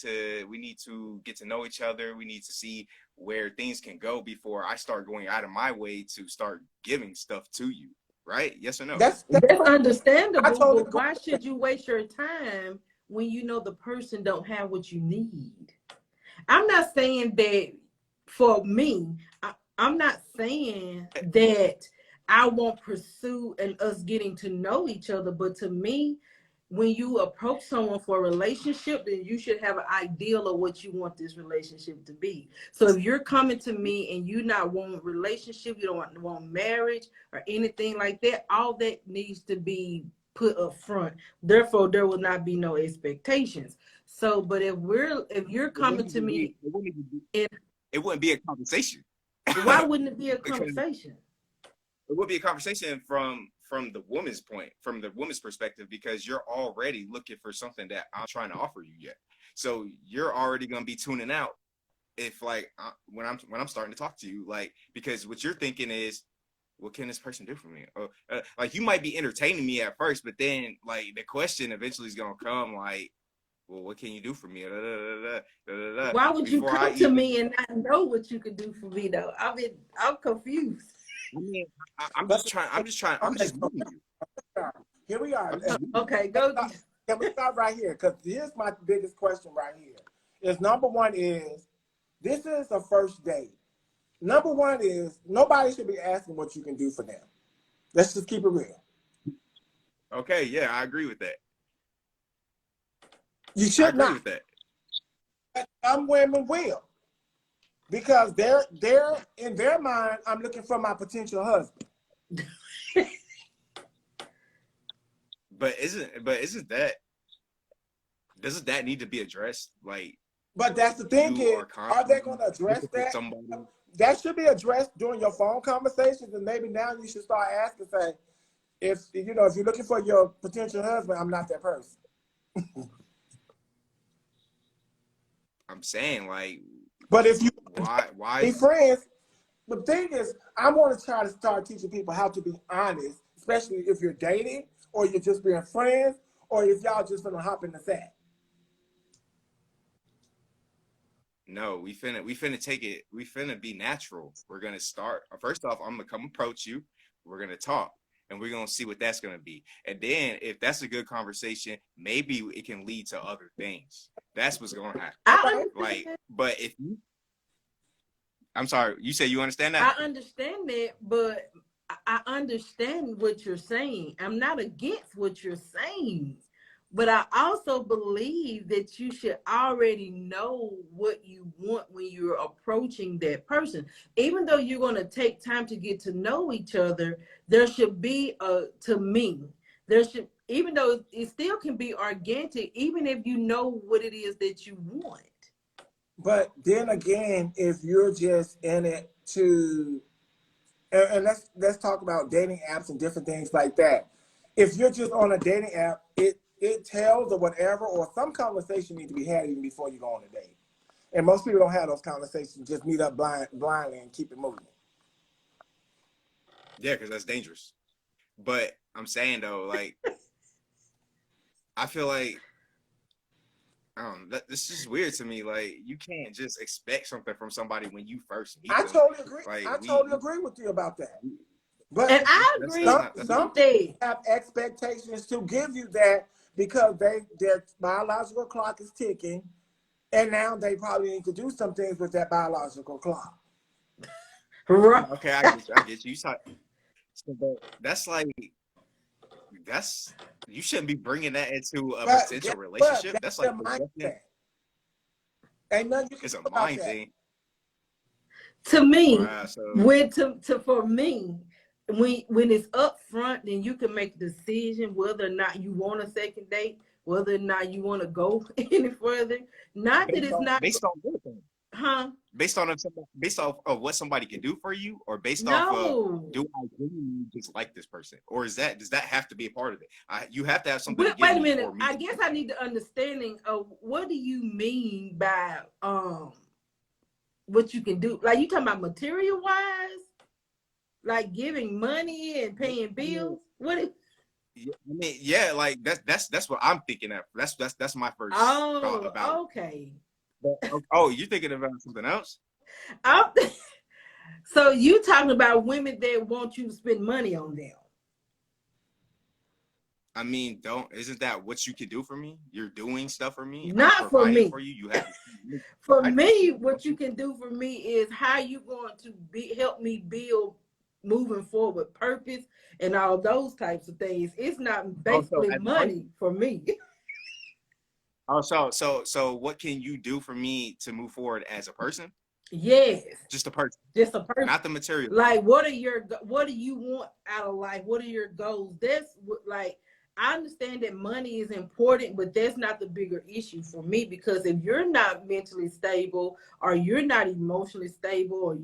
S6: to get to know each other. We need to see where things can go before I start going out of my way to start giving stuff to you. Right? Yes or no?
S2: That's
S1: I
S2: understandable,
S1: totally
S2: but
S1: agree.
S2: why should you waste your time when you know the person don't have what you need? I'm not saying that for me, I'm not saying that I won't pursue and us getting to know each other, but to me, when you approach someone for a relationship, then you should have an ideal of what you want this relationship to be. So if you're coming to me and you not want relationship, you don't want marriage or anything like that, all that needs to be put up front. Therefore, there will not be no expectations. So, but if you're coming to me,
S6: it wouldn't be a conversation.
S2: why wouldn't it be a
S6: Because
S2: conversation?
S6: it would be a conversation from the woman's perspective, because you're already looking for something that I'm trying to offer you yet. So you're already gonna be tuning out if like when I'm starting to talk to you, like, because what you're thinking is, what can this person do for me? Like, you might be entertaining me at first, but then like the question eventually is gonna come like, well, what can you do for me?
S2: Why would you
S6: Before
S2: come to me and not know what you could do for me though? I'm confused.
S6: I mean, I'm just meeting you.
S1: Here we are.
S2: Okay, go.
S1: Can we start right here? Because here's my biggest question right here. Is number one is, this is a first date. Number one is, nobody should be asking what you can do for them. Let's just keep it real.
S6: Okay, yeah, I agree with that.
S1: You
S6: I
S1: should
S6: agree
S1: not.
S6: with that.
S1: Some women will. Because they're in their mind, I'm looking for my potential husband.
S6: But doesn't that need to be addressed? Like,
S1: But that's the thing is, are they going to address that? That should be addressed during your phone conversations, and maybe now you should start asking, say, if you're looking for your potential husband, I'm not that person.
S6: I'm saying, like,
S1: But if you
S6: why
S1: be friends, the thing is, I want to try to start teaching people how to be honest, especially if you're dating or you're just being friends, or if y'all just gonna hop in the sack.
S6: No, we finna take it. We finna be natural. We're gonna start. First off, I'm gonna come approach you. We're gonna talk, and we're gonna see what that's gonna be. And then, if that's a good conversation, maybe it can lead to other things. That's what's gonna happen. Like, but if you, I'm sorry, you say you understand that?
S2: I understand that, but I understand what you're saying. I'm not against what you're saying, but I also believe that you should already know what you want when you're approaching that person. Even though you're going to take time to get to know each other, there should be even though it still can be organic, even if you know what it is that you want.
S1: But then again, if you're just in it to, and let's talk about dating apps and different things like that. If you're just on a dating app, it tells or whatever, or some conversation needs to be had even before you go on a date. And most people don't have those conversations. Just meet up blindly and keep it moving.
S6: Yeah, because that's dangerous. But I'm saying though, like, I feel like, this is weird to me. Like, you can't just expect something from somebody when you first meet them.
S1: I totally agree.
S6: Like,
S1: I totally agree with you about that. But
S2: And I agree
S1: some people have expectations to give you that because their biological clock is ticking, and now they probably need to do some things with that biological clock.
S2: Right.
S6: Okay, I get you. So that's like, you shouldn't be bringing that into a potential relationship. That's like
S1: ain't nothing you can
S6: it's
S1: do
S6: a
S1: about
S6: mind
S1: that.
S6: thing.
S2: To me,
S6: Wow, so
S2: for me, when it's up front, then you can make a decision whether or not you want a second date, whether or not you want to go any further. Not that it's not
S6: based on what thing?
S2: Huh?
S6: Based off of what somebody can do for you, or based off of, do I genuinely just like this person, or does that have to be a part of it? You have to have something.
S2: Wait a minute. I guess I need the understanding of what do you mean by what you can do? Like, you talking about material wise? Like giving money and paying bills? What is
S6: I mean, yeah, like that's what I'm thinking of. That's my first thought about it.
S2: okay.
S6: But, oh, you're thinking about something else?
S2: I'm, so you talking about women that want you to spend money on them?
S6: I mean, isn't that what you can do for me? You're doing stuff for me. I'm
S2: Not for
S6: providing
S2: me.
S6: for you. You have
S2: For me, what you can do for me is how you going to help me build moving forward purpose and all those types of things. It's not basically money for me.
S6: Oh, so what can you do for me to move forward as a person?
S2: Yes.
S6: Just a person.
S2: Just a person.
S6: Not the material.
S2: Like, what do you want out of life? What are your goals? That's what, like, I understand that money is important, but that's not the bigger issue for me, because if you're not mentally stable, or you're not emotionally stable, or if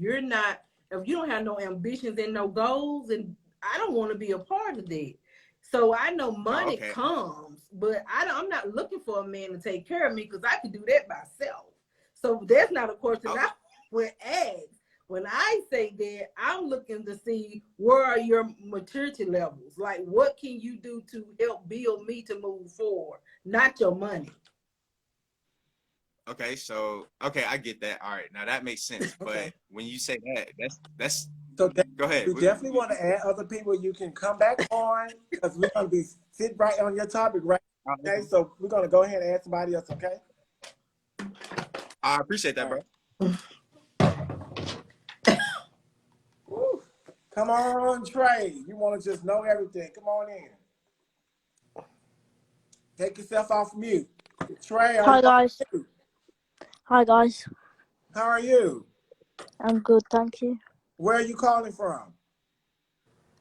S2: you don't have no ambitions and no goals, and I don't want to be a part of that. So I know money comes, but I'm not looking for a man to take care of me, because I can do that myself. So that's not a question I would ask. When I say that, I'm looking to see where are your maturity levels. Like, what can you do to help build me to move forward, not your money.
S6: Okay, so I get that. All right, now that makes sense. But when you say that, that's
S1: So
S6: go ahead.
S1: We definitely want to add other people you can come back on, because we're going to be sit right on your topic, right? Okay, so we're going to go ahead and add somebody else, okay?
S6: I appreciate that, bro.
S1: Woo. Come on, Trey. You want to just know everything. Come on in. Take yourself off mute. Trey,
S7: Hi guys. Hi guys.
S1: How are you?
S7: I'm good, thank you.
S1: Where are you calling from?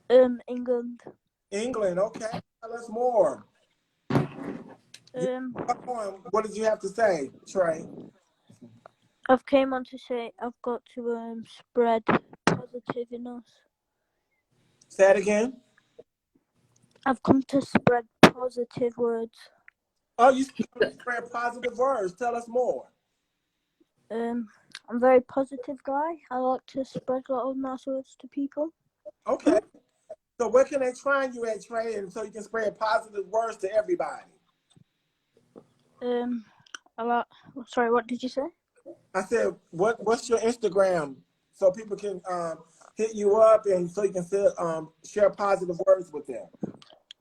S7: England.
S1: England, okay. Tell us more.
S7: Come
S1: on. What did you have to say, Trey?
S7: I've came on to say I've got to spread positiveness.
S1: Say it again.
S7: I've come to spread positive words.
S1: Oh, you spread positive words. Tell us more.
S7: I'm a very positive guy. I like to spread a lot of nice words to people.
S1: Okay. So where can they find you at, Trey, and so you can spread positive words to everybody?
S7: Sorry, what did you say?
S1: I said, what's your Instagram so people can hit you up and so you can share positive words with them?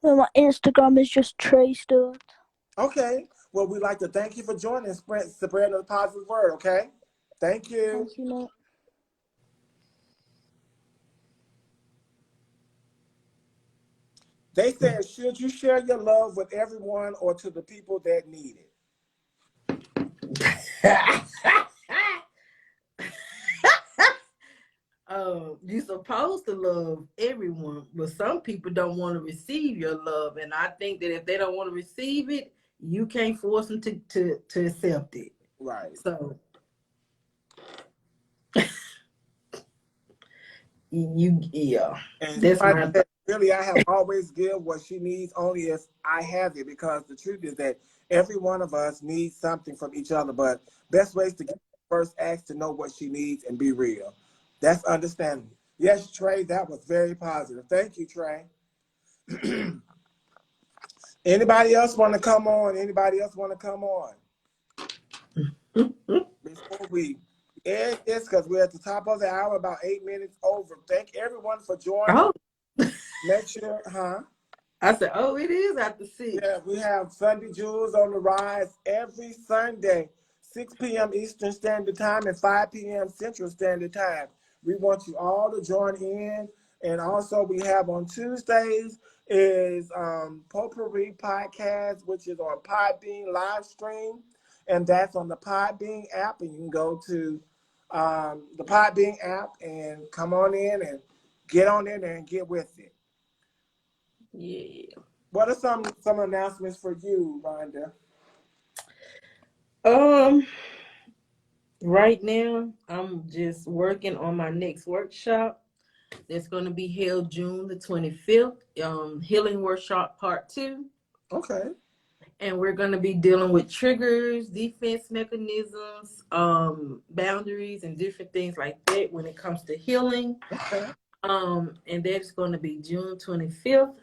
S7: Well, my Instagram is just Trey Stewart.
S1: Okay. Well, we'd like to thank you for joining and spreading a positive word, okay? Thank you.
S7: Thank you, mate.
S1: They said, should you share your love with everyone or to the people that need it?
S2: You're supposed to love everyone, but some people don't want to receive your love. And I think that if they don't want to receive it, you can't force them to accept it.
S1: Right.
S2: So and that's my
S1: really, I have always give what she needs only if I have it, because the truth is that every one of us needs something from each other. But best ways to get first ask to know what she needs and be real. That's understanding. Yes, Trey, that was very positive. Thank you, Trey. Anybody else want to come on? Anybody else want to come on? Before we end this, because we're at the top of the hour, about 8 minutes over. Thank everyone for joining.
S2: Oh.
S1: Make sure,
S2: I said, it is after 6.
S1: Yeah, we have Sunday Jewels on the Rise every Sunday, 6 p.m. Eastern Standard Time and 5 p.m. Central Standard Time. We want you all to join in. And also we have on Tuesdays is Potpourri Podcast, which is on Podbean live stream. And that's on the Podbean app. And you can go to the Podbean app and come on in and get on in there and get with it.
S2: Yeah.
S1: What are some announcements for you, Rhonda?
S2: Right now, I'm just working on my next workshop. That's going to be held June the 25th. Healing Workshop Part 2.
S1: Okay.
S2: And we're going to be dealing with triggers, defense mechanisms, boundaries, and different things like that when it comes to healing.
S1: Okay.
S2: And that's going to be June 25th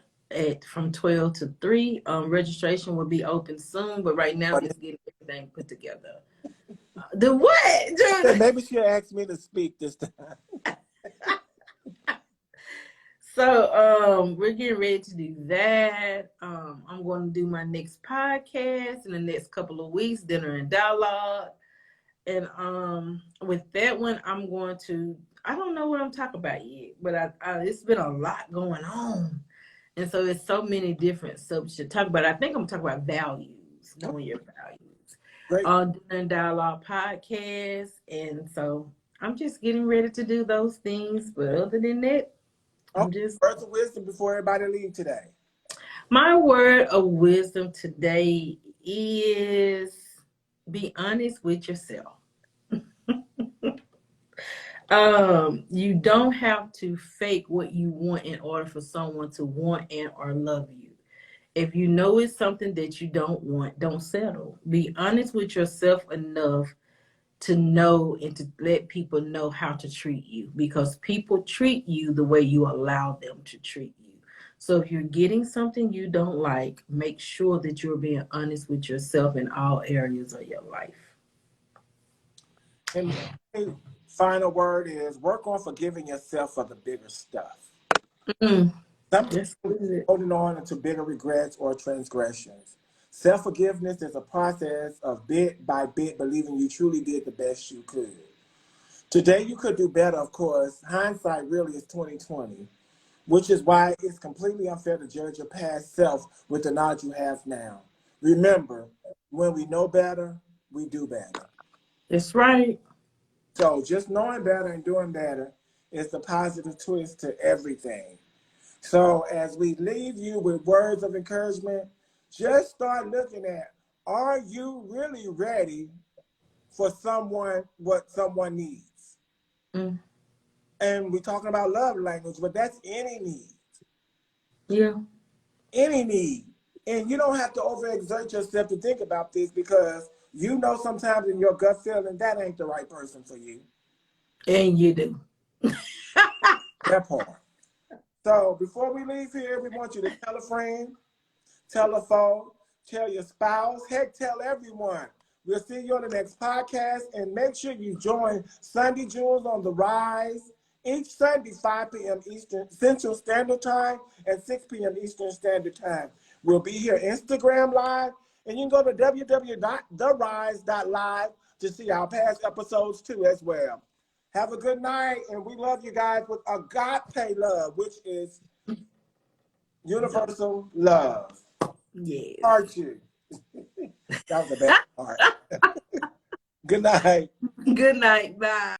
S2: from 12 to 3. Registration will be open soon, but right now just getting everything put together. The what, Jordan?
S1: Maybe she'll ask me to speak this time.
S2: So we're getting ready to do that. I'm going to do my next podcast in the next couple of weeks, Dinner and Dialogue. And with that one, I don't know what I'm talking about yet, but it's been a lot going on. And so it's so many different subjects to talk about. I think I'm talking about values, knowing your values.
S1: Great.
S2: On Dinner and Dialogue podcast. And so I'm just getting ready to do those things. But other than that,
S1: Words of wisdom before everybody leave today.
S2: My word of wisdom today is be honest with yourself. You don't have to fake what you want in order for someone to want and or love you. If you know it's something that you don't want, don't settle. Be honest with yourself enough to know and to let people know how to treat you, because people treat you the way you allow them to treat you. So if you're getting something you don't like, make sure that you're being honest with yourself in all areas of your life.
S1: And my final word is work on forgiving yourself for the bigger stuff. Sometimes holding on to bigger regrets or transgressions. Self-forgiveness is a process of bit by bit believing you truly did the best you could. Today you could do better, of course. Hindsight really is 2020, which is why it's completely unfair to judge your past self with the knowledge you have now. Remember, when we know better, we do better.
S2: That's right.
S1: So just knowing better and doing better is the positive twist to everything. So as we leave you with words of encouragement, just start looking at, are you really ready for what someone needs? And we're talking about love language, but that's any need.
S2: Yeah.
S1: Any need. And you don't have to overexert yourself to think about this, because you know sometimes in your gut feeling that ain't the right person for you.
S2: And you do.
S1: That part. So before we leave here, we want you to tell a friend, tell a foe, tell your spouse, heck, tell everyone. We'll see you on the next podcast, and make sure you join Sunday Jewels on the Rise each Sunday, 5 p.m. Eastern Central Standard Time and 6 p.m. Eastern Standard Time. We'll be here Instagram Live, and you can go to www.therise.live to see our past episodes too as well. Have a good night, and we love you guys with agape love, which is universal love.
S2: Yes.
S1: Part you. That was the best part. Good night.
S2: Good night. Bye.